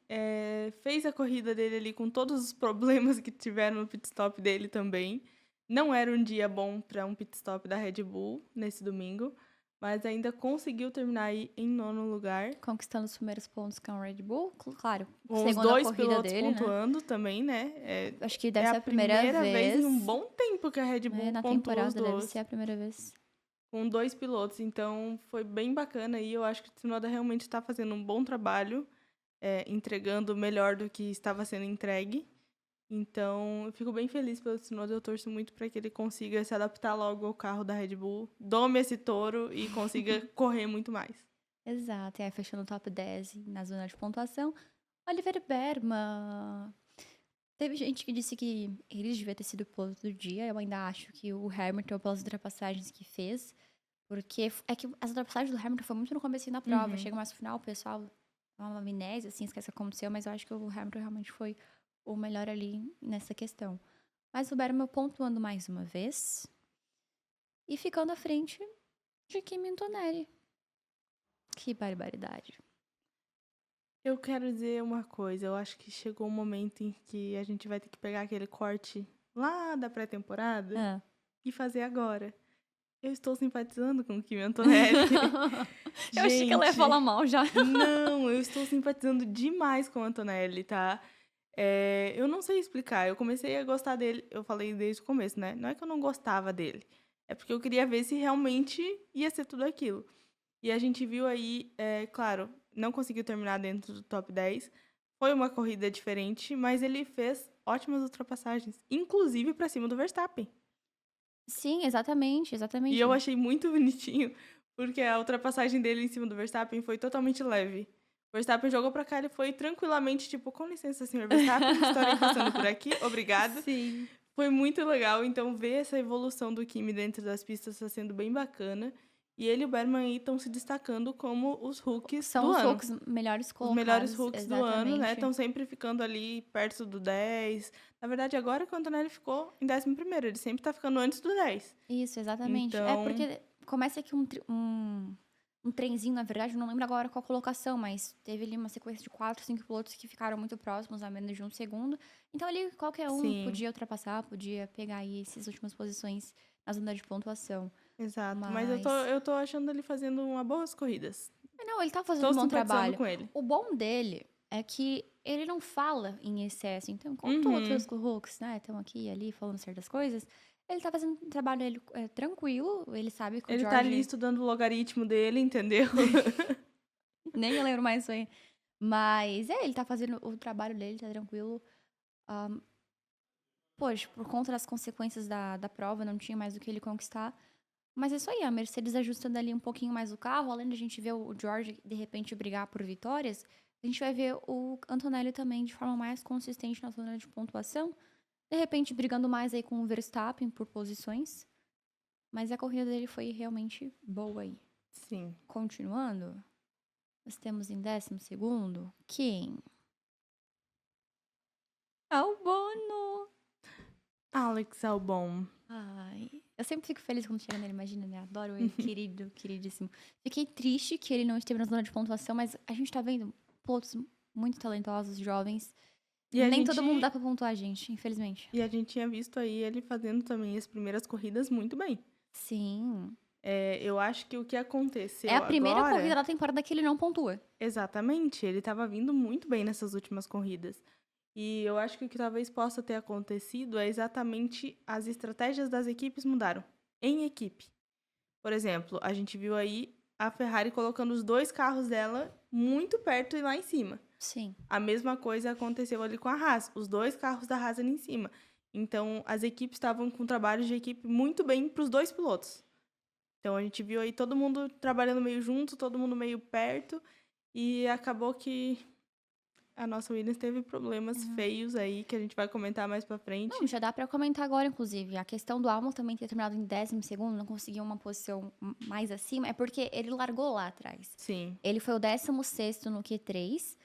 Fez a corrida dele ali com todos os problemas que tiveram no pit stop dele também. Não era um dia bom para um pit stop da Red Bull nesse domingo, mas ainda conseguiu terminar aí em nono lugar. Conquistando os primeiros pontos com a Red Bull, claro, Com os segunda 2 corrida pilotos dele, né? pontuando também, né? Acho que deve É ser a a primeira vez em vez, um bom tempo que a Red Bull né? Na pontuou os temporada deve dois. ser a primeira vez. Com 2 pilotos, então foi bem bacana e eu acho que o Tsunoda realmente está fazendo um bom trabalho, entregando melhor do que estava sendo entregue. Então, eu fico bem feliz pelo Tsunoda, eu torço muito para que ele consiga se adaptar logo ao carro da Red Bull, dome esse touro e consiga correr muito mais. Exato, e aí fechando o top 10 na zona de pontuação, Oliver Berman. Teve gente que disse que ele devia ter sido o piloto do dia. Eu ainda acho que o Hamilton, pelas ultrapassagens que fez, porque é que as ultrapassagens do Hamilton foi muito no começo da prova. Uhum. Chega mais no final, o pessoal dá uma amnésia, assim, esquece o que aconteceu, mas eu acho que o Hamilton realmente foi o melhor ali nessa questão. Mas o Berman pontuando mais uma vez e ficando à frente de Kimi Antonelli. Que barbaridade. Eu quero dizer uma coisa, eu acho que chegou um momento em que a gente vai ter que pegar aquele corte lá da pré-temporada Ah. e fazer agora. Eu estou simpatizando com o Kimi Antonelli. Eu achei que ela ia Gente, falar mal já. Não, eu estou simpatizando demais com o Antonelli, tá? Eu não sei explicar. Eu comecei a gostar dele, eu falei desde o começo, né? Não é que eu não gostava dele. É porque eu queria ver se realmente ia ser tudo aquilo. E a gente viu aí, claro, não conseguiu terminar dentro do top 10. Foi uma corrida diferente, mas ele fez ótimas ultrapassagens, inclusive para cima do Verstappen. Sim, exatamente, exatamente. E eu achei muito bonitinho, porque a ultrapassagem dele em cima do Verstappen foi totalmente leve. O Verstappen jogou pra cá, ele foi tranquilamente, tipo, com licença, senhor Verstappen, estarei passando por aqui, obrigado. Sim. Foi muito legal, então ver essa evolução do Kimi dentro das pistas está sendo bem bacana. E ele e o Berman aí estão se destacando como os rookies São do os ano. hooks melhores Os colocados. melhores hooks do ano, né? Exatamente. Estão sempre ficando ali perto do 10. Na verdade, agora que o Antonelli ficou em 11º, ele sempre tá ficando antes do 10. Isso, exatamente. É Então- porque começa aqui um trenzinho, na verdade, eu não lembro agora qual colocação, mas teve ali uma sequência de 4, 5 pilotos que ficaram muito próximos, a menos de um segundo. Então ali qualquer um Sim, podia ultrapassar, podia pegar aí essas últimas posições na zona de pontuação. exato. Mas Mas eu tô achando ele fazendo uma boas corridas. não, ele tá fazendo Tô um bom simpatizando trabalho. com ele. O bom dele é que ele não fala em excesso. Então, enquanto outros Uhum. Hulks, né, estão aqui e ali falando certas coisas, ele tá fazendo um trabalho dele tranquilo. Ele sabe que o Ele tá ali George. estudando o logaritmo dele, entendeu? Nem eu lembro mais isso aí. Mas ele tá fazendo o trabalho dele, tá tranquilo. Ah, poxa, por conta das consequências da prova, não tinha mais o que ele conquistar. Mas é isso aí, a Mercedes ajustando ali um pouquinho mais o carro, além de a gente ver o George de repente brigar por vitórias, a gente vai ver o Antonelli também de forma mais consistente na zona de pontuação, de repente brigando mais aí com o Verstappen por posições, mas a corrida dele foi realmente boa aí. Sim. Continuando, nós temos em 12º, quem? Albon! Alex Albon. Ai, eu sempre fico feliz quando chega nele, imagina, né? Adoro ele, querido, queridíssimo. Fiquei triste que ele não esteve na zona de pontuação, mas a gente tá vendo pilotos muito talentosos, jovens. E a Nem todo mundo gente dá pra pontuar, gente, infelizmente. e a gente tinha visto aí ele fazendo também as primeiras corridas muito bem. Sim. Eu acho que o que É aconteceu a primeira corrida agora, da temporada que ele não pontua. exatamente, ele estava vindo muito bem nessas últimas corridas. E eu acho que o que talvez possa ter acontecido é exatamente as estratégias das equipes mudaram em equipe. Por exemplo, a gente viu aí a Ferrari colocando os dois carros dela muito perto e lá em cima. Sim. A mesma coisa aconteceu ali com a Haas, os dois carros da Haas ali em cima. Então, as equipes estavam com trabalhos de equipe muito bem para os dois pilotos. Então, a gente viu aí todo mundo trabalhando meio junto, todo mundo meio perto, e acabou que a nossa Williams teve problemas Uhum. feios aí, que a gente vai comentar mais pra Não, frente. já dá pra comentar agora, inclusive. A questão do Albon também ter terminado em 12º, não conseguiu uma posição mais acima, é porque ele largou lá atrás. Sim. Ele foi o 16º no Q3.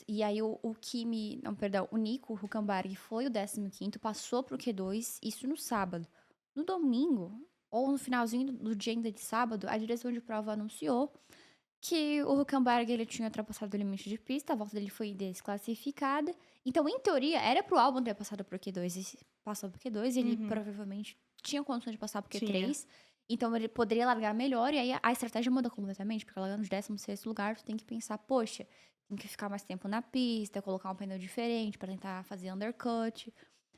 E aí o Kimi, não, perdão, o Nico Hülkenberg foi o 15º, passou pro Q2, isso no sábado. No domingo, ou no finalzinho do dia ainda de sábado, a direção de prova anunciou que o Hülkenberg ele tinha ultrapassado o limite de pista, a volta dele foi desclassificada. Então, em teoria, era pro Albon ter passado pro Q2 e passou pro Q2, e ele Uhum. provavelmente tinha condições de passar pro Tinha. Q3. Então, ele poderia largar melhor, e aí a estratégia muda completamente, porque largando de 16º lugar, tu tem que pensar, poxa, tem que ficar mais tempo na pista, colocar um pneu diferente para tentar fazer undercut.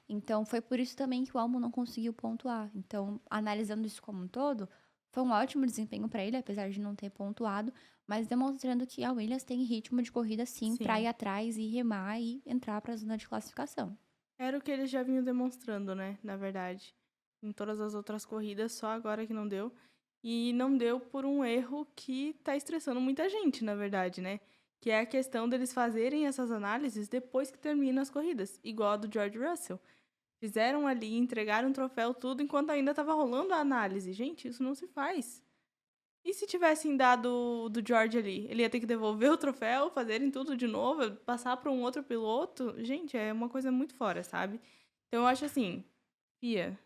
Então, foi por isso também que o Albon não conseguiu pontuar. Então, analisando isso como um todo, foi um ótimo desempenho para ele, apesar de não ter pontuado, mas demonstrando que a Williams tem ritmo de corrida sim para Sim. ir atrás e remar e entrar para a zona de classificação. Era o que eles já vinham demonstrando, né? Na verdade. Em todas as outras corridas, só agora que não deu. E não deu por um erro que tá estressando muita gente, na verdade, né? Que é a questão deles fazerem essas análises depois que terminam as corridas, igual a do George Russell. Fizeram ali, entregaram o troféu, tudo, enquanto ainda estava rolando a análise. Gente, isso não se faz. E se tivessem dado o do George ali? Ele ia ter que devolver o troféu, fazerem tudo de novo, passar para um outro piloto? Gente, é uma coisa muito fora, sabe? Então eu acho assim, Fia,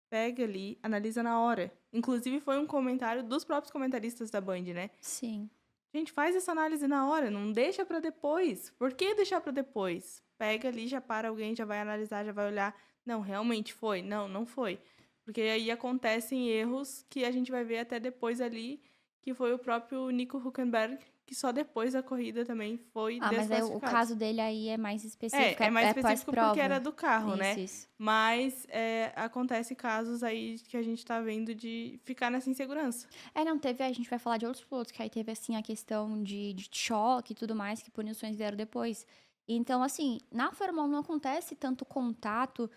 pega ali, analisa na hora. Inclusive foi um comentário dos próprios comentaristas da Band, né? Sim. Gente, faz essa análise na hora, não deixa para depois. Por que deixar para depois? Pega ali, já para alguém, já vai analisar, já vai olhar. Não, realmente foi? Não, não foi. Porque aí acontecem erros que a gente vai ver até depois ali, que foi o próprio Nico Hülkenberg, que só depois da corrida também foi Ah, mas aí o desclassificado. caso dele aí é mais específico, É mais é específico porque era pós-prova. do carro, Isso, né? isso. Mas acontece casos aí que a gente tá vendo de ficar nessa insegurança. Não, teve, a gente vai falar de outros pilotos, que aí teve, assim, a questão de choque e tudo mais, que punições vieram depois. Então, assim, na Fórmula 1 não acontece tanto contato,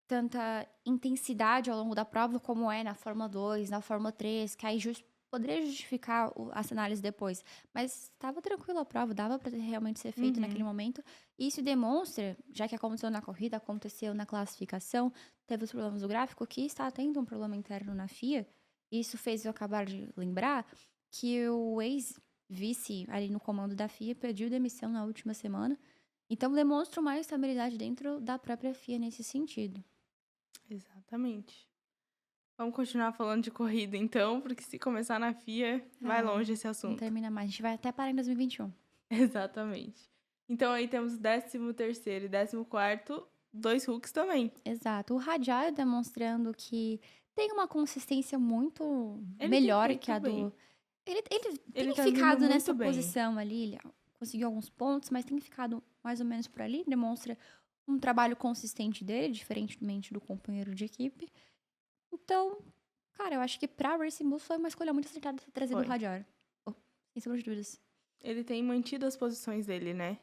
tanta intensidade ao longo da prova como é na Fórmula 2, na Fórmula 3, que aí poderia justificar as análises depois. Mas estava tranquila a prova, dava para realmente ser feito naquele Uhum. momento. E isso demonstra, já que aconteceu na corrida, aconteceu na classificação, teve os problemas do gráfico, que está tendo um problema interno na FIA. Isso fez eu acabar de lembrar que o ex-vice ali no comando da FIA pediu demissão na última semana. Então demonstra uma estabilidade dentro da própria FIA nesse sentido. Exatamente. Vamos continuar falando de corrida, então, porque se começar na FIA, vai Ai, longe esse não assunto. termina mais. A gente vai até parar em 2021. Exatamente. Então, aí temos 13º e 14º, 2 Hulks também. Exato. O Hadjar demonstrando que tem uma consistência muito Ele tem melhor que feito a bem. do. Ele Ele tem tá vindo ficado nessa muito bem. posição ali. Ele conseguiu alguns pontos, mas tem ficado mais ou menos por ali. Demonstra um trabalho consistente dele, diferentemente do companheiro de equipe. Então, cara, eu acho que pra Racing Bulls foi uma escolha muito acertada ter trazido o Foi. Hadjar. Oh, sem sombra de dúvidas. Ele tem mantido as posições dele, né?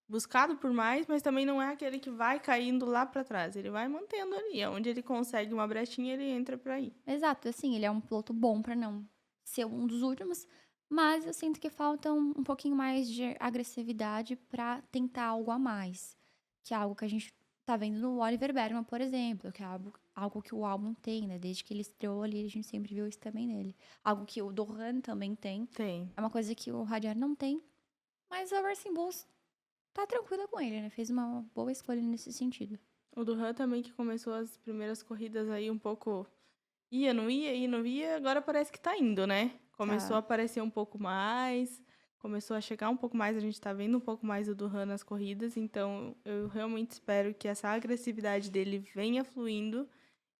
Buscado por mais, mas também não é aquele que vai caindo lá pra trás. Ele vai mantendo ali. Onde ele consegue uma brechinha, ele entra pra ir. Exato, assim, ele é um piloto bom pra não ser um dos últimos, mas eu sinto que falta um pouquinho mais de agressividade pra tentar algo a mais, que é algo que a gente tá vendo no Oliver Bergman, por exemplo, que é algo que o álbum tem, né? Desde que ele estreou ali, a gente sempre viu isso também nele. Algo que o Doran também tem. Tem. É uma coisa que o Hadjar não tem, mas a Racing Bulls tá tranquila com ele, né? Fez uma boa escolha nesse sentido. O Duran também, que começou as primeiras corridas aí um pouco... Ia, não ia, ia, não ia. Agora parece que tá indo, né? Começou Tá. a aparecer um pouco mais. Começou a chegar um pouco mais. A gente tá vendo um pouco mais o Duran nas corridas. Então, eu realmente espero que essa agressividade dele venha fluindo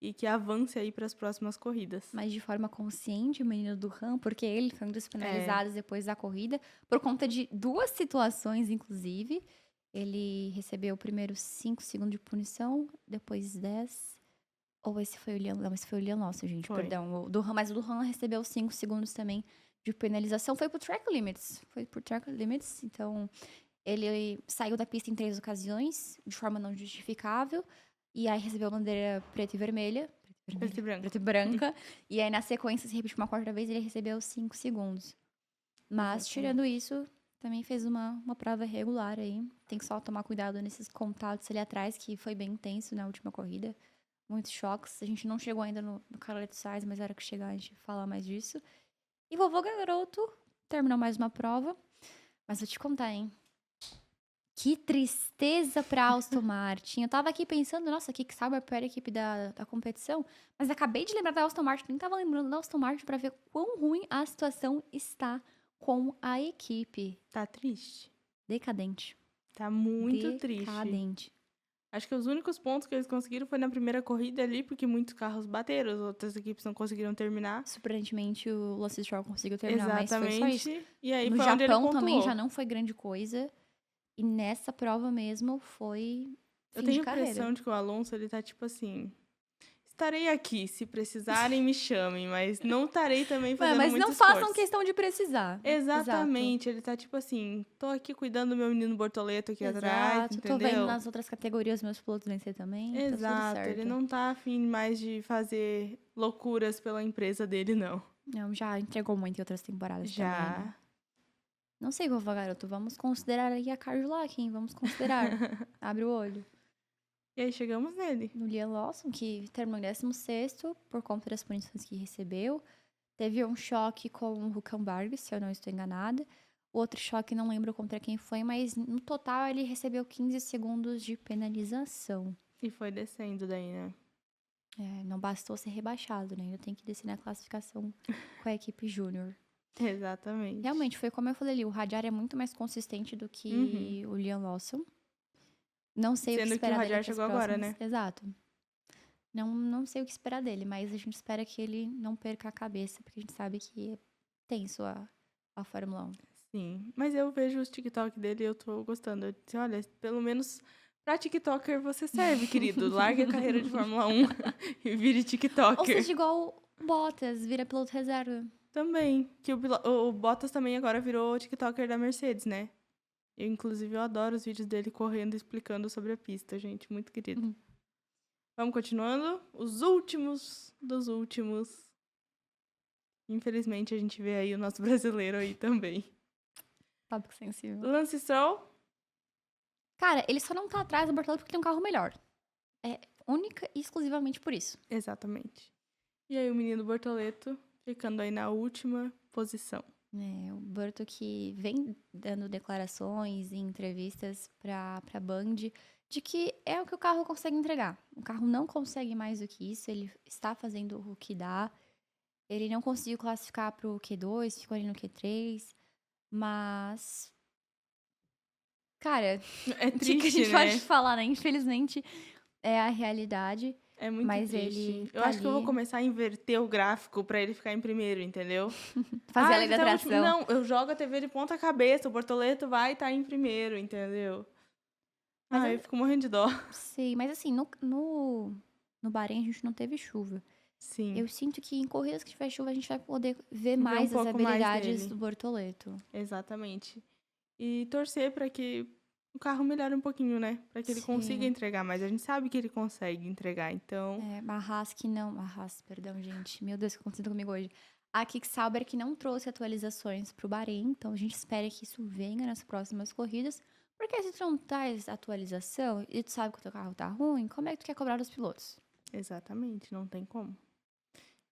e que avance aí para as próximas corridas. Mas de forma consciente, o menino do Ram, porque ele foi um dos É. penalizados depois da corrida, por conta de duas situações, inclusive. Ele recebeu primeiro 5 segundos de punição, depois 10. Ou esse foi o Liam? Não, esse foi o Liam Lawson, gente, Foi. perdão. O do Ram, mas o do Ram recebeu 5 segundos também de penalização. Foi por track limits. Então, ele saiu da pista em 3 ocasiões, de forma não justificável. E aí recebeu bandeira preta e vermelha. Preto e branco. Preta e branca. E aí, na sequência, se repetiu uma quarta vez, ele recebeu 5 segundos. Mas, Exatamente. tirando isso, também fez uma prova regular aí. Tem que só tomar cuidado nesses contatos ali atrás, que foi bem intenso na última corrida. Muitos choques. A gente não chegou ainda no Carleto Sainz, mas era que chegar a gente falar mais disso. E vovô Garoto terminou mais uma prova. Mas vou te contar, hein? Que tristeza pra Aston Martin. Eu tava aqui pensando, nossa, que Sauber para a equipe da competição. Mas acabei de lembrar da Aston Martin. Nem tava lembrando da Aston Martin pra ver quão ruim a situação está com a equipe. Tá triste. Decadente. Tá muito triste. Decadente. Acho que os únicos pontos que eles conseguiram foi na primeira corrida ali, porque muitos carros bateram, as outras equipes não conseguiram terminar. Surpreendentemente, o Lance Stroll conseguiu terminar, Exatamente. mas foi só isso. E aí No foi onde ele Japão também pontuou. já não foi grande coisa. E nessa prova mesmo foi Eu fim tenho de a carreira. impressão de que o Alonso, ele tá tipo assim... Estarei aqui, se precisarem me chamem, mas não estarei também fazendo Mas muito não esforço. façam questão de precisar. Exatamente, ele tá tipo assim, tô aqui cuidando do meu menino Bortoleto aqui atrás, Exato. entendeu? Tô vendo nas outras categorias meus pilotos vencer também. Tá tudo Exato, certo. ele não tá afim mais de fazer loucuras pela empresa dele, não. Não, já entregou muito em outras temporadas também, Já. né? Não sei, vovó garoto. Vamos considerar aí a Cadillac, hein? Vamos considerar. Abre o olho. E aí chegamos nele. No Liam Lawson, que terminou em 16º por conta das punições que recebeu. Teve um choque com o Hülkenberg, se eu não estou enganada. O outro choque, não lembro contra quem foi, mas no total ele recebeu 15 segundos de penalização. E foi descendo daí, né? É, não bastou ser rebaixado, né? Ainda tem que descer na classificação com a equipe júnior. Exatamente. Realmente, foi como eu falei ali, o Hadjar é muito mais consistente do que o Liam Lawson. Não sei o que Sendo que o esperar dele Hadjar pras chegou agora, próximas. né? Exato. Não sei o que esperar dele, mas a gente espera que ele não perca a cabeça, porque a gente sabe que é tenso a Fórmula 1. Sim, mas eu vejo os TikTok dele e eu tô gostando. Eu disse, olha, pelo menos pra TikToker você serve, querido. Largue a carreira de Fórmula 1 e vire TikToker. Ou seja, igual o Bottas, vira piloto reserva. Também, que o Bottas também agora virou TikToker da Mercedes, né? Inclusive, eu adoro os vídeos dele correndo e explicando sobre a pista, gente. Muito querido. Uhum. Vamos continuando. Os últimos dos últimos. Infelizmente, a gente vê aí o nosso brasileiro aí também. Tópico sensível. Lance Stroll. Cara, ele só não tá atrás do Bortoleto porque tem um carro melhor. É única e exclusivamente por isso. Exatamente. E aí o menino Bortoleto ficando aí na última posição. É, o Borto que vem dando declarações e entrevistas pra Band, de que é o que o carro consegue entregar. O carro não consegue mais do que isso, ele está fazendo o que dá. Ele não conseguiu classificar para o Q2, ficou ali no Q3, mas, cara, É o que a triste, gente pode né? falar, né? Infelizmente, é a realidade, É muito mas triste. ele Eu tá acho que eu vou ali, começar a inverter o gráfico pra ele ficar em primeiro, entendeu? fazer Ah, a ele lei da fica em último. atração. Não, eu jogo a TV de ponta cabeça, o Bortoleto vai estar em primeiro, entendeu? Mas Ah, eu fico morrendo de dó. sei, mas assim, no Bahrein a gente não teve chuva. Sim, Eu sinto que em corridas que tiver chuva a gente vai poder ver ver um mais as pouco mais habilidades dele. do Bortoleto. Exatamente. E torcer pra que o carro melhore um pouquinho, né? Pra que ele consiga Sim. entregar mais. A gente sabe que ele consegue entregar, então. É, Barras que não. Barras, perdão, gente. Meu Deus, o que tá acontecendo comigo hoje? A Kick Sauber que não trouxe atualizações pro Bahrein, então a gente espera que isso venha nas próximas corridas. Porque se tu não traz atualização e tu sabe que o teu carro tá ruim, como é que tu quer cobrar dos pilotos? Exatamente, não tem como.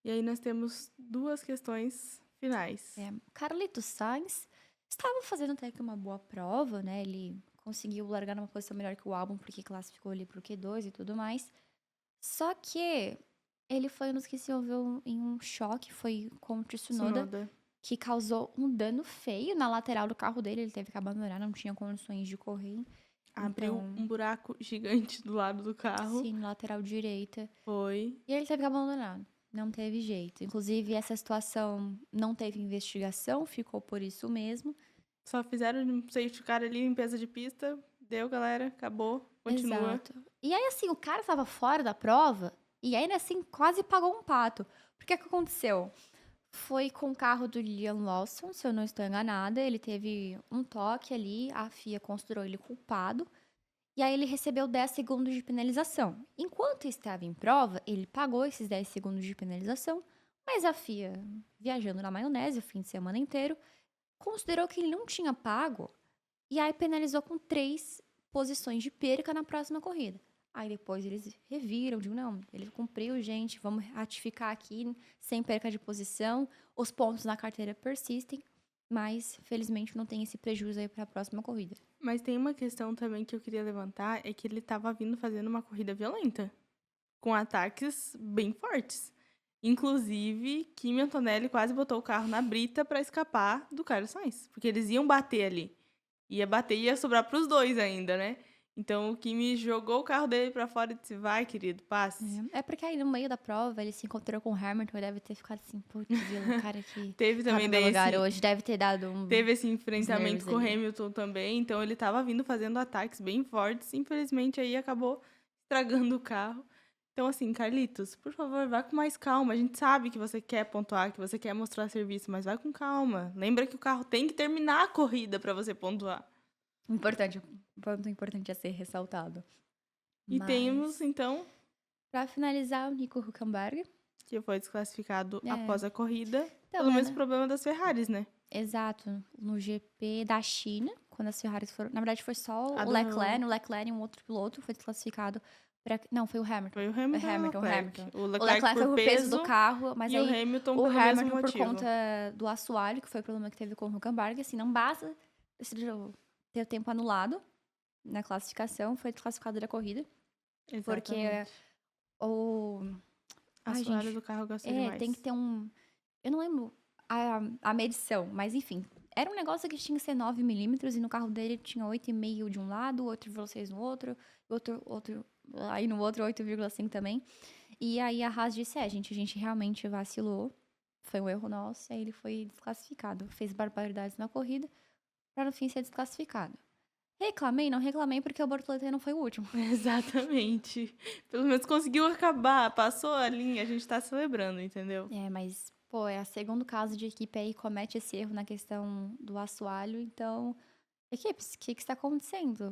E aí nós temos duas questões finais. É, Carlitos Sainz estava fazendo até que uma boa prova, né? Ele conseguiu largar numa posição melhor que o álbum, porque classificou ali pro Q2 e tudo mais. Só que ele foi um dos que se envolveu em um choque, foi com o Tsunoda, Tsunoda que causou um dano feio na lateral do carro dele. Ele teve que abandonar, não tinha condições de correr. abriu Então, um buraco gigante do lado do carro. sim, lateral direita. Foi. E ele teve que abandonar. Não teve jeito. Inclusive, essa situação não teve investigação, ficou por isso mesmo. Só fizeram um safety car ali, limpeza de pista. Deu, galera. Acabou. Continua. Exato. E aí, assim, o cara tava fora da prova e ainda assim quase pagou um pato. Porque o que aconteceu? Foi com o carro do Liam Lawson, se eu não estou enganada. Ele teve um toque ali, a FIA considerou ele culpado. E aí ele recebeu 10 segundos de penalização. Enquanto estava em prova, ele pagou esses 10 segundos de penalização, mas a FIA, viajando na maionese o fim de semana inteiro, considerou que ele não tinha pago e aí penalizou com 3 posições de perca na próxima corrida. Aí depois eles reviram, digo, não, ele cumpriu, gente, vamos ratificar aqui, sem perca de posição, os pontos na carteira persistem, mas felizmente não tem esse prejuízo aí para a próxima corrida. Mas tem uma questão também que eu queria levantar, é que ele tava vindo fazendo uma corrida violenta, com ataques bem fortes. Inclusive, Kimi Antonelli quase botou o carro na brita pra escapar do Carlos Sainz, porque eles iam bater ali. Ia bater e ia sobrar pros dois ainda, né? Então o Kimi jogou o carro dele pra fora e disse: "Vai, querido, passe". É porque aí no meio da prova ele se encontrou com o Hamilton e deve ter ficado assim, putz, o cara que Teve tá também no meu daí lugar esse hoje deve ter dado teve esse uns enfrentamento nervos com o ali. Hamilton também, então ele tava vindo fazendo ataques bem fortes, infelizmente aí acabou estragando o carro. Então assim, Carlitos, por favor, vá com mais calma. A gente sabe que você quer pontuar, que você quer mostrar serviço, mas vai com calma. Lembra que o carro tem que terminar a corrida pra você pontuar. Importante, ponto importante a ser ressaltado. E temos Mas, então pra finalizar, o Nico Hülkenberg. que foi desclassificado É, após a corrida, então, pelo né, mesmo problema das Ferraris, né? exato, no GP da China, quando as Ferraris foram. Na verdade, foi só A o do Leclerc e um outro piloto foi desclassificado. Não, foi o Hamilton. Foi o Foi Hamilton e o Hamilton, Leclerc. Hamilton. O O Leclerc Leclerc foi por por peso do peso carro, mas e o aí Hamilton o pelo mesmo Hamilton por motivo. conta do assoalho, que foi o problema que teve com o Hülkenberg, assim, não basta ter o tempo anulado na classificação, foi desclassificado da corrida, porque Exatamente. o... A Ai, assoalho gente, do carro gastou demais. tem que ter um... Eu não lembro a medição, mas enfim, era um negócio que tinha que ser 9 milímetros e no carro dele tinha 8,5 de um lado, 8,6 no outro, aí no outro 8,5 também. E aí a Haas disse, gente, a gente realmente vacilou, foi um erro nosso, e aí ele foi desclassificado. Fez barbaridades na corrida, pra no fim ser desclassificado. Reclamei, não reclamei porque o Bortoleto não foi o último. Exatamente. Pelo menos conseguiu acabar, passou a linha, a gente tá celebrando, entendeu? É, mas, pô, é o segundo caso de equipe aí que comete esse erro na questão do assoalho, então, equipes, o que está acontecendo?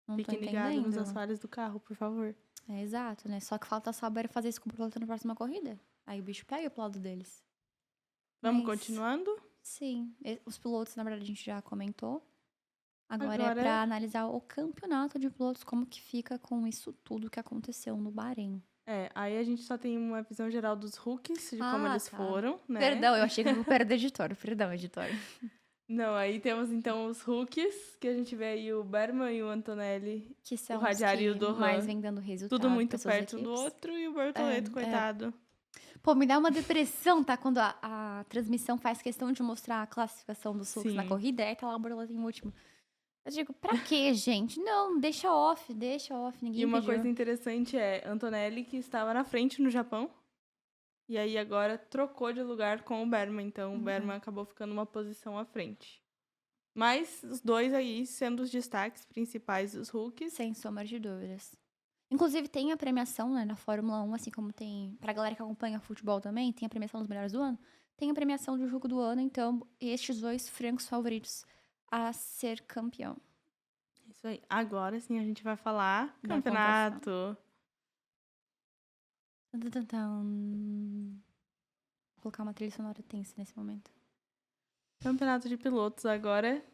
Não tô Fiquem ligados nos entendendo. assoalhos do carro, por favor. É exato, né? Só que falta saber fazer isso com o Bortoleto na próxima corrida. Aí o bicho pega pro lado deles. Vamos Mas, continuando? sim, os pilotos, na verdade, a gente já comentou. Agora é Agora, pra analisar o campeonato de pilotos, como que fica com isso tudo que aconteceu no Bahrein. aí a gente só tem uma visão geral dos rookies, de como eles Tá. foram, né? Perdão, eu achei que eu vou perder o editor. Perdão, editor. Não, aí temos então os rookies, que a gente vê aí o Berman e o Antonelli, Que o são os Radiari e o que mais Dohan, vem dando tudo resultado muito para suas perto um do equipes. outro, e o Bortoleto, É. coitado. Pô, me dá uma depressão, tá? Quando a transmissão faz questão de mostrar a classificação dos Hulks na Sim. corrida, aí tá lá o Bortoleto em último. Eu digo, pra quê, gente? Não, deixa off, ninguém E uma pediu. coisa interessante é Antonelli, que estava na frente no Japão, e aí agora trocou de lugar com o Berman, então o Berman acabou ficando uma posição à frente. Mas os dois aí sendo os destaques principais dos rookies. Sem sombra de dúvidas. Inclusive, tem a premiação, né, na Fórmula 1, assim como tem. Pra galera que acompanha futebol também, tem a premiação dos melhores do ano. Tem a premiação do jogo do ano, então, estes dois francos favoritos a ser campeão. Isso aí. Agora sim a gente vai falar Da campeonato. Tan, tan, tan, tan. Vou colocar uma trilha sonora tensa nesse momento. Campeonato de pilotos agora.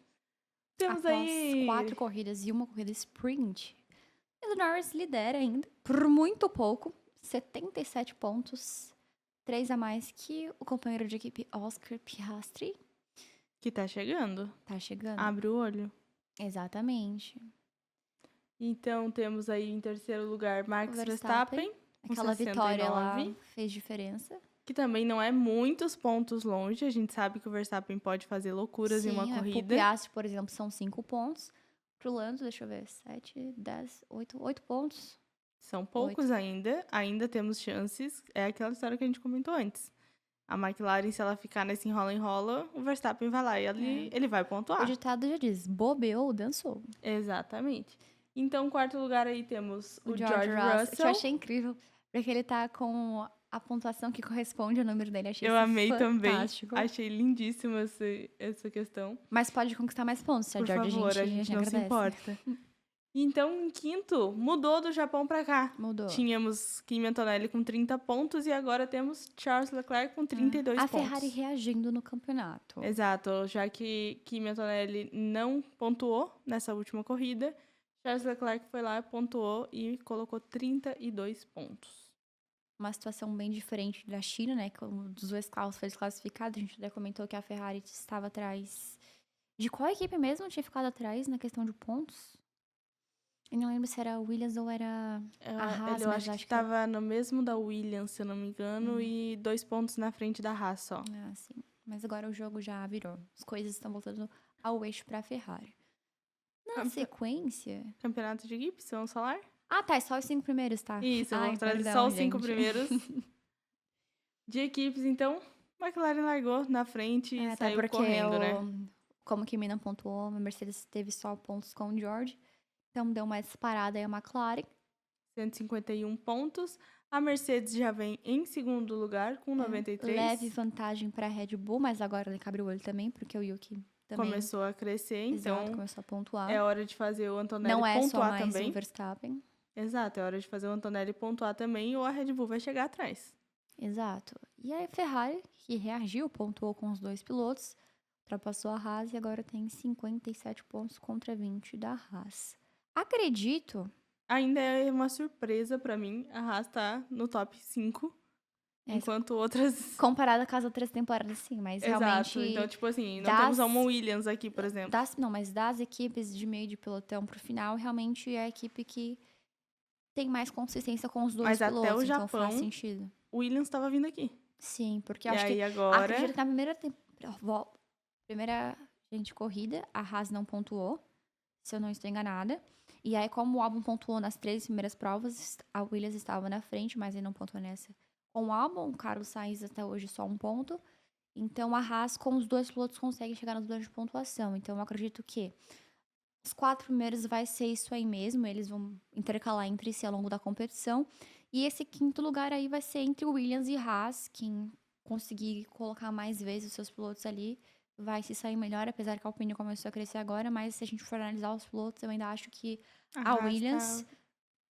Temos Após aí 4 corridas e uma corrida sprint, o Norris lidera ainda, por muito pouco, 77 pontos, 3 a mais que o companheiro de equipe Oscar Piastri. que tá chegando. Tá chegando. Abre o olho. Exatamente. Então temos aí em terceiro lugar Max O Verstappen. com Aquela vitória lá 69, fez diferença. que também não é muitos pontos longe. A gente sabe que o Verstappen pode fazer loucuras em uma Sim, corrida. pro Piastri, por exemplo, são 5 pontos. Pro Lando, deixa eu ver, 7, 10, 8 pontos. São poucos ainda. Ainda temos chances. É aquela história que a gente comentou antes. A McLaren, se ela ficar nesse enrola-enrola, o Verstappen vai lá e ele vai pontuar. O ditado já diz, bobeou, dançou. Exatamente. Então, em quarto lugar aí temos o George Que eu Russell. achei incrível, porque ele tá com a pontuação que corresponde ao número dele. Achei Eu isso amei fantástico. também. Achei lindíssima essa questão. Mas pode conquistar mais pontos, se a Por George favor, a gente não agradece. se importa. Então, em quinto, mudou do Japão pra cá. Mudou. Tínhamos Kimi Antonelli com 30 pontos e agora temos Charles Leclerc com 32 A pontos. Ferrari reagindo no campeonato. Exato, já que Kimi Antonelli não pontuou nessa última corrida, Charles Leclerc foi lá, pontuou e colocou 32 pontos. Uma situação bem diferente da China, né? Que um dos dois carros foi desclassificado. A gente até comentou que a Ferrari estava atrás. De qual equipe mesmo tinha ficado atrás na questão de pontos? Eu não lembro se era a Williams ou era a Haas, Eu mas acho que estava no mesmo da Williams, se eu não me engano, e 2 pontos na frente da Haas só. Ah, sim. Mas agora o jogo já virou. As coisas estão voltando ao eixo pra Ferrari. Na sequência. Campeonato de equipes, vamos falar? Ah, tá. É só os 5 primeiros, tá? Isso, Ai, vamos trazer perdão, só os 5 gente. primeiros de equipes. Então, McLaren largou na frente e Até saiu porque correndo, né? como que Mina pontuou, a Mercedes teve só pontos com o George. Então deu uma disparada aí a McLaren. 151 pontos. A Mercedes já vem em segundo lugar com 93. Leve vantagem para a Red Bull, mas agora ele abre o olho também, porque o Yuki também Começou a crescer, então começou a pontuar. é hora de fazer o Antonelli Não é só pontuar mais também. o Verstappen. Exato, é hora de fazer o Antonelli pontuar também ou a Red Bull vai chegar atrás. Exato. E aí a Ferrari, que reagiu, pontuou com os dois pilotos, ultrapassou a Haas e agora tem 57 pontos contra 20 da Haas. Acredito. Ainda é uma surpresa pra mim, a Haas tá no top 5, enquanto outras... Comparada com as outras temporadas, sim, mas Exato, realmente... então, tipo assim, não temos uma Williams aqui, por exemplo. Mas das equipes de meio de pelotão pro final, realmente é a equipe que tem mais consistência com os dois Mas pilotos, até o então faz Japão, sentido. o Williams tava vindo aqui. Sim, porque E acho aí que agora... acredito que na primeira corrida, a Haas não pontuou, se eu não estou enganada. E aí, como o Albon pontuou nas 3 primeiras provas, a Williams estava na frente, mas ele não pontuou nessa. Com o Albon, o Carlos Sainz até hoje só 1 ponto. Então, a Haas, com os dois pilotos, consegue chegar nos dois de pontuação. Então, eu acredito que os 4 primeiros vai ser isso aí mesmo. Eles vão intercalar entre si ao longo da competição. E esse 5º lugar aí vai ser entre Williams e Haas. Quem conseguir colocar mais vezes os seus pilotos ali vai se sair melhor, apesar que a Alpine começou a crescer agora. Mas se a gente for analisar os pilotos, eu ainda acho que a Williams,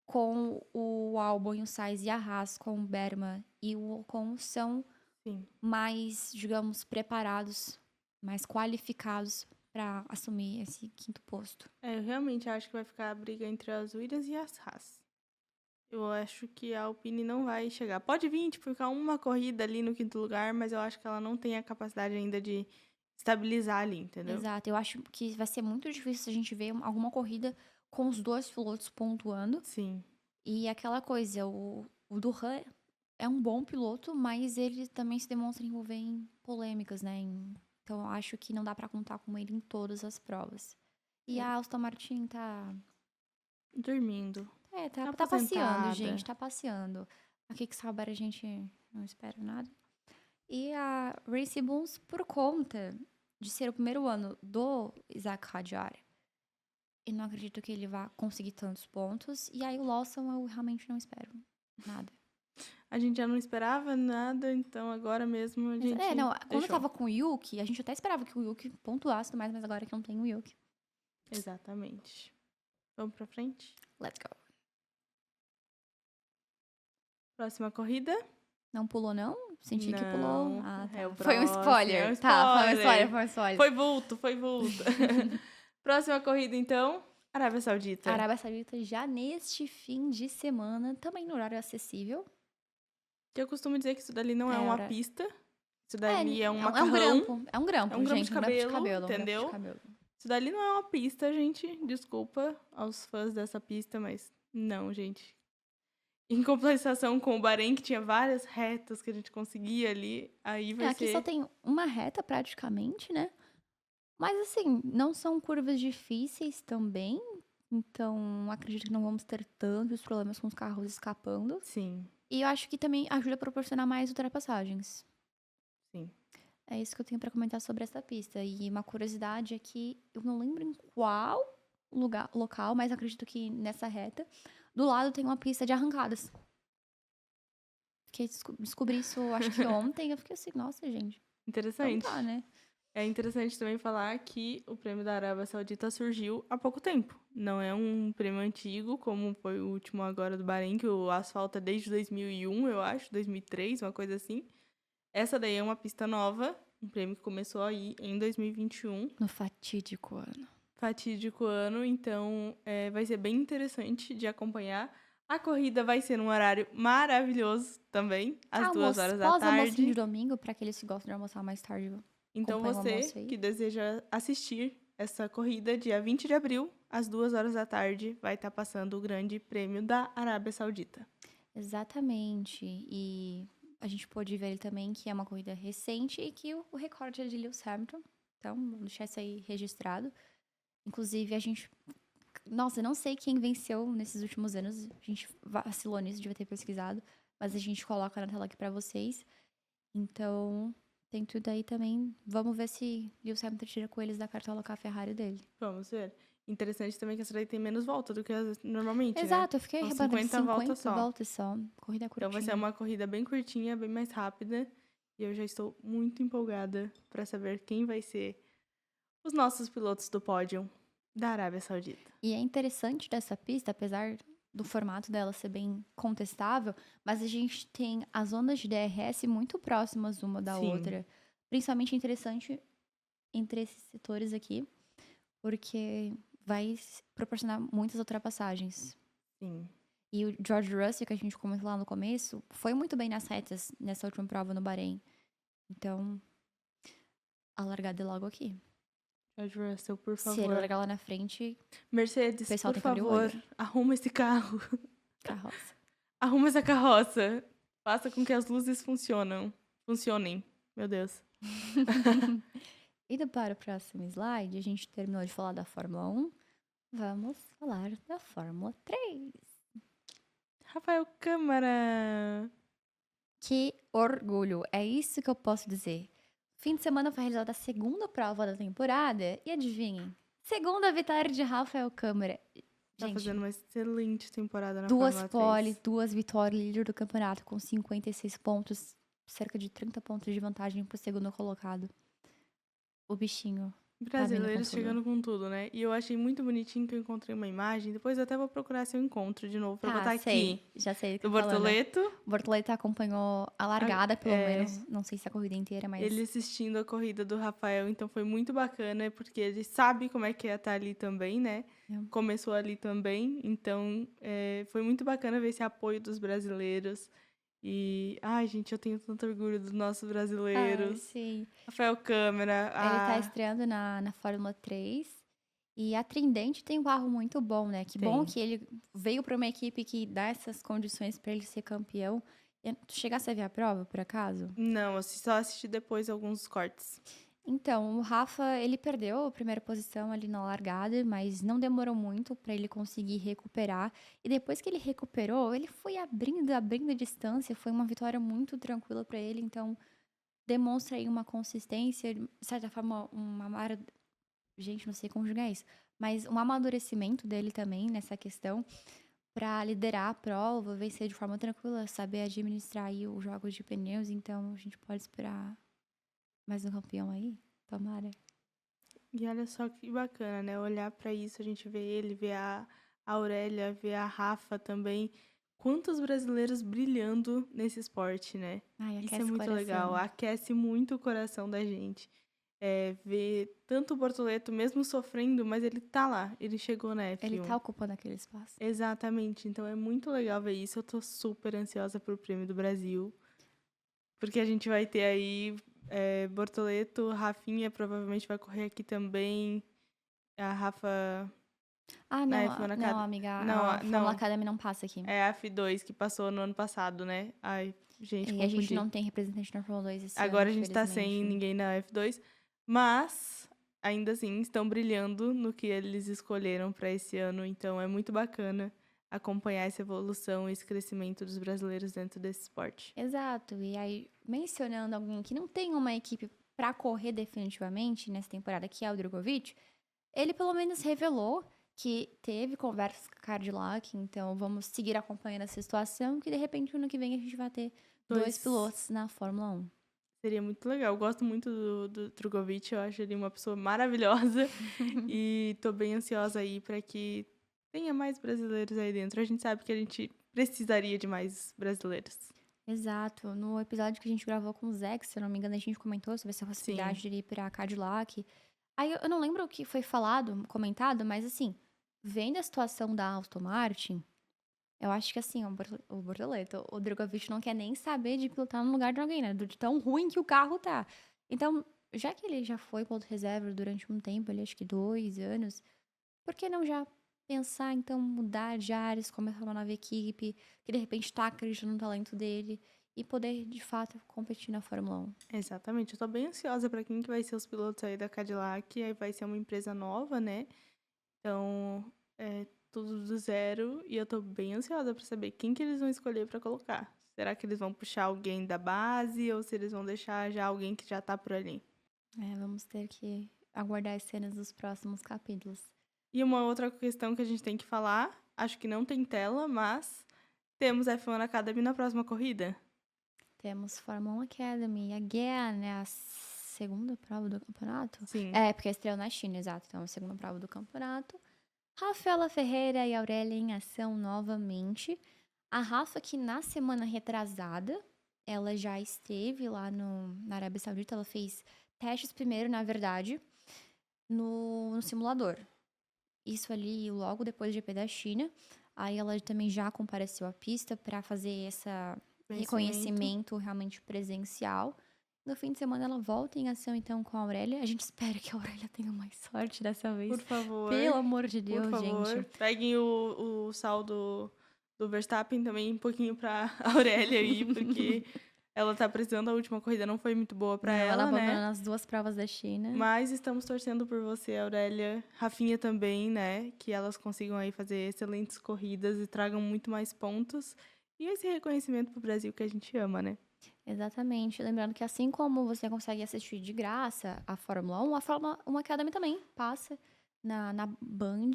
com o Albon e o Sainz, e a Haas com o Berman e o Ocon são mais, digamos, preparados, mais qualificados para assumir esse 5º posto. Eu realmente acho que vai ficar a briga entre as Williams e as Haas. Eu acho que a Alpine não vai chegar. Pode vir, tipo, ficar uma corrida ali no 5º lugar, mas eu acho que ela não tem a capacidade ainda de estabilizar ali, entendeu? Exato. Eu acho que vai ser muito difícil a gente ver alguma corrida com os dois pilotos pontuando. Sim. E aquela coisa, o Duran é um bom piloto, mas ele também se demonstra envolver em polêmicas, né? Então eu acho que não dá pra contar com ele em todas as provas. E É. a Aston Martin tá. Dormindo. Tá passeando, Aposentada. gente, tá passeando. A Kicksauber a gente não espera nada. E a Racing Bulls, por conta de ser o primeiro ano do Isaac Hadjar, eu não acredito que ele vá conseguir tantos pontos. E aí o Lawson eu realmente não espero nada. A gente já não esperava nada, então agora mesmo a gente Não, quando eu deixou. tava com o Yuki, a gente até esperava que o Yuki pontuasse tudo mais, mas agora que não tem o Yuki. Exatamente. Vamos pra frente? Let's go. Próxima corrida? Não pulou, não? Senti que Não, pulou. Ah, tá. é o Foi um próximo, spoiler. é um Tá, foi um spoiler. spoiler, foi um spoiler. Foi vulto. Próxima corrida, então, Arábia Saudita. Arábia Saudita já neste fim de semana, também no horário acessível. Que eu costumo dizer que isso dali não é uma pista. Isso dali é um É um macarrão. grampo. É um grampo, É um grampo gente. de cabelo, um grampo de entendeu? cabelo. Isso dali não é uma pista, gente. Desculpa aos fãs dessa pista, mas não, gente. Em compensação com o Bahrein, que tinha várias retas que a gente conseguia ali, aí vai Aqui ser... só tem uma reta praticamente, né? Mas assim, não são curvas difíceis também. Então, acredito que não vamos ter tantos problemas com os carros escapando. Sim, E eu acho que também ajuda a proporcionar mais ultrapassagens. sim. É isso que eu tenho pra comentar sobre essa pista. E uma curiosidade é que eu não lembro em qual local, mas acredito que nessa reta, do lado tem uma pista de arrancadas. Descobri isso, acho que ontem. Eu fiquei assim, nossa, gente. Então Interessante. tá, né? É interessante também falar que o prêmio da Arábia Saudita surgiu há pouco tempo. Não é um prêmio antigo, como foi o último agora do Bahrein, que o asfalto é desde 2001, eu acho, 2003, uma coisa assim. Essa daí é uma pista nova, um prêmio que começou aí em 2021. No fatídico ano. Fatídico ano, então vai ser bem interessante de acompanhar. A corrida vai ser num horário maravilhoso também, às 2 horas da Pós-almoço de tarde. domingo, pra aqueles que gostam de almoçar mais tarde. Então Acompanha o você almoço aí. que deseja assistir essa corrida, dia 20 de abril, às 2 horas da tarde, vai estar passando o Grande Prêmio da Arábia Saudita. Exatamente. E a gente pôde ver também que é uma corrida recente e que o recorde é de Lewis Hamilton. Então, vou deixar isso aí registrado. Inclusive, a gente... Nossa, eu não sei quem venceu nesses últimos anos. A gente vacilou nisso, devia ter pesquisado. Mas a gente coloca na tela aqui pra vocês. Então, tem tudo aí também. Vamos ver se Lewis Hamilton tira coelhos da cartola com a Ferrari dele. Vamos ver. Interessante também que essa daí tem menos volta do que normalmente, Exato, né? eu fiquei São reparando 50 voltas só. voltas só. Corrida curtinha. Então vai ser uma corrida bem curtinha, bem mais rápida. E eu já estou muito empolgada para saber quem vai ser os nossos pilotos do pódio da Arábia Saudita. E é interessante dessa pista, apesar do formato dela ser bem contestável, mas a gente tem as ondas de DRS muito próximas uma da Sim. outra. Principalmente interessante entre esses setores aqui, porque vai proporcionar muitas ultrapassagens. Sim. E o George Russell, que a gente comentou lá no começo, foi muito bem nas retas nessa última prova no Bahrein. Então, a largada é logo aqui. George Russell, por Se ele favor. largar lá na frente, Mercedes, o pessoal por tem que abrir o favor, olho. arruma esse carro. Carroça. Arruma essa carroça. Faça com que as luzes funcionem. Meu Deus. Indo para o próximo slide, a gente terminou de falar da Fórmula 1. Vamos falar da Fórmula 3. Rafael Câmara. Que orgulho! É isso que eu posso dizer. Fim de semana foi realizada a segunda prova da temporada. E adivinhem? Segunda vitória de Rafael Câmara. Tá Gente, fazendo uma excelente temporada na duas Fórmula 3. pole, 2 vitórias, líder do campeonato com 56 pontos. Cerca de 30 pontos de vantagem pro segundo colocado. O bichinho. Brasileiros tudo. chegando com tudo, né? E eu achei muito bonitinho que eu encontrei uma imagem. Depois eu até vou procurar seu encontro de novo pra botar sei. aqui. Já sei do que Do eu tô falando. Bortoleto. O Bortoleto acompanhou a largada, pelo é. menos. Não sei se a corrida inteira, mas... Ele assistindo a corrida do Rafael, então foi muito bacana, porque ele sabe como é que é estar ali também, né? É. Começou ali também, então foi muito bacana ver esse apoio dos brasileiros. E, ai, gente, eu tenho tanto orgulho dos nossos Ai, brasileiros. sim. Rafael Câmara, Ele tá estreando na Fórmula 3. E a Trindade tem um carro muito bom, né? Que bom tem. que ele veio para uma equipe que dá essas condições para ele ser campeão. Tu chegasse a ver a prova, por acaso? Não, eu só assisti depois alguns cortes. Então, o Rafa, ele perdeu a primeira posição ali na largada, mas não demorou muito para ele conseguir recuperar. E depois que ele recuperou, ele foi abrindo distância. Foi uma vitória muito tranquila para ele. Então, demonstra aí uma consistência, de certa forma, gente, não sei conjugar isso, mas um amadurecimento dele também nessa questão para liderar a prova, vencer de forma tranquila, saber administrar aí os jogos de pneus. Então, a gente pode esperar mais um campeão aí? Tomara. E olha só que bacana, né? Olhar pra isso, a gente vê ele, vê a Aurélia, vê a Rafa também. Quantos brasileiros brilhando nesse esporte, né? Ai, Isso é aquece o muito legal, coração. aquece muito o coração da gente. Ver tanto o Bortoleto mesmo sofrendo, mas ele tá lá, ele chegou na Ele F1. tá ocupando aquele espaço. Exatamente, então é muito legal ver isso. Eu tô super ansiosa pro Prêmio do Brasil, porque a gente vai ter aí Bortoleto, Rafinha provavelmente vai correr aqui também. A Rafa Ah, na não, F1 não, amiga, Não, a Fórmula não. Academy não passa aqui. É a F2 que passou no ano passado, né? Ai, gente, E a gente confundi. não tem representante na Fórmula 2 esse ano, Agora a gente tá sem infelizmente. ninguém na F2, mas ainda assim estão brilhando no que eles escolheram para esse ano, então é muito bacana acompanhar essa evolução e esse crescimento dos brasileiros dentro desse esporte. Exato. E aí, mencionando alguém que não tem uma equipe pra correr definitivamente nessa temporada, que é o Drogovic, ele pelo menos revelou que teve conversas com a Cadillac, então vamos seguir acompanhando essa situação, que de repente ano que vem a gente vai ter dois Dois pilotos na Fórmula 1. seria muito legal. Eu gosto muito do Drogovic, eu acho ele uma pessoa maravilhosa e tô bem ansiosa aí para que tenha mais brasileiros aí dentro. A gente sabe que a gente precisaria de mais brasileiros. Exato. No episódio que a gente gravou com o Zex, se eu não me engano, a gente comentou sobre essa Sim, possibilidade de ele ir pra Cadillac. Aí eu não lembro o que foi falado, comentado, mas assim, vendo a situação da Aston Martin, eu acho que assim, o Bortoleto, o Drogovic não quer nem saber de pilotar no lugar de alguém, né? De tão ruim que o carro tá. Então, já que ele já foi piloto reserva durante um tempo, ali, acho que 2 anos, por que não já pensar, então, mudar de áreas, começar uma nova equipe, que de repente tá acreditando no talento dele e poder, de fato, competir na Fórmula 1? exatamente. Eu tô bem ansiosa para quem que vai ser os pilotos aí da Cadillac. Aí vai ser uma empresa nova, né? Então, é tudo do zero e eu tô bem ansiosa para saber quem que eles vão escolher para colocar. Será que eles vão puxar alguém da base ou se eles vão deixar já alguém que já tá por ali? É, vamos ter que aguardar as cenas dos próximos capítulos. E uma outra questão que a gente tem que falar, acho que não tem tela, mas temos F1 Academy na próxima corrida. Temos Fórmula 1 Academy, again, né? A segunda prova do campeonato? Sim, É, porque estreou na China, exato. Então, a segunda prova do campeonato. Rafaela Ferreira e Aurélia em ação novamente. A Rafa, que na semana retrasada, ela já esteve lá na Arábia Saudita. Ela fez testes primeiro, na verdade, no simulador. Isso ali logo depois do GP da China. Aí ela também já compareceu à pista para fazer esse conhecimento. reconhecimento realmente presencial. No fim de semana ela volta em ação então com a Aurélia. A gente espera que a Aurélia tenha mais sorte dessa vez. Por favor, Pelo amor de por Deus, favor, gente. peguem o saldo do Verstappen também um pouquinho pra Aurélia aí, porque ela tá precisando, a última corrida não foi muito boa pra Não, ela ela, abandonou né? nas duas provas da China. Mas estamos torcendo por você, Aurélia. Rafinha também, né? Que elas consigam aí fazer excelentes corridas e tragam muito mais pontos. E esse reconhecimento pro Brasil que a gente ama, né? Exatamente. Lembrando que assim como você consegue assistir de graça a Fórmula 1, a Fórmula 1 Academy também passa na Band.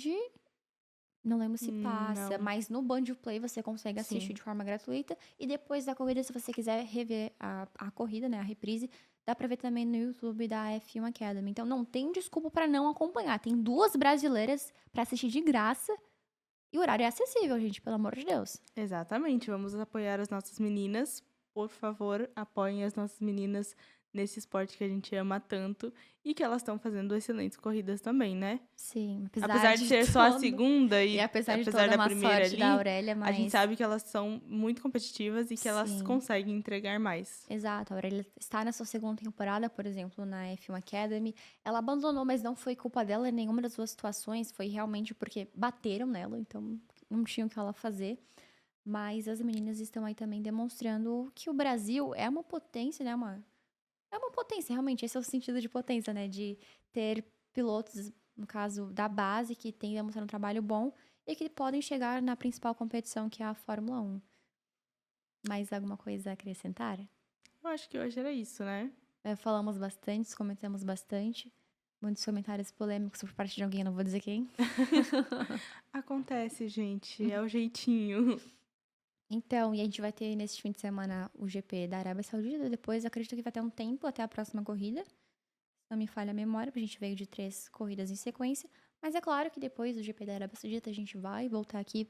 Não lembro se passa, Não, mas no Band Play você consegue assistir sim. de forma gratuita. E depois da corrida, se você quiser rever a corrida, né, a reprise, dá pra ver também no YouTube da F1 Academy. Então não tem desculpa pra não acompanhar. Tem duas brasileiras pra assistir de graça e o horário é acessível, gente, pelo amor de Deus. Exatamente. Vamos apoiar as nossas meninas. Por favor, apoiem as nossas meninas nesse esporte que a gente ama tanto e que elas estão fazendo excelentes corridas também, né? Sim, Apesar de ser só a segunda e e apesar de apesar toda da a má primeira sorte da ali, Aurélia, a gente mas sabe que elas são muito competitivas e que elas sim, conseguem entregar mais. exato. A Aurélia está na sua segunda temporada, por exemplo, na F1 Academy. Ela abandonou, mas não foi culpa dela em nenhuma das duas situações. Foi realmente porque bateram nela, então não tinha o que ela fazer. Mas as meninas estão aí também demonstrando que o Brasil é uma potência, né? É uma potência, realmente. Esse é o sentido de potência, né? De ter pilotos, no caso da base, que têm demonstrado um trabalho bom e que podem chegar na principal competição, que é a Fórmula 1. Mais alguma coisa a acrescentar? Eu acho que hoje era isso, né? Falamos bastante, comentamos bastante. Muitos comentários polêmicos por parte de alguém, eu não vou dizer quem. Acontece, gente, é o jeitinho. Então, e a gente vai ter nesse fim de semana o GP da Arábia Saudita. Depois, acredito que vai ter um tempo até a próxima corrida. Se não me falha a memória, porque a gente veio de 3 corridas em sequência. Mas é claro que depois do GP da Arábia Saudita, a gente vai voltar aqui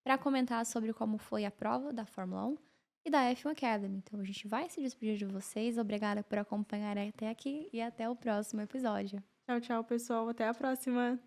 para comentar sobre como foi a prova da Fórmula 1 e da F1 Academy. Então, a gente vai se despedir de vocês. Obrigada por acompanhar até aqui e até o próximo episódio. Tchau, tchau, pessoal. Até a próxima.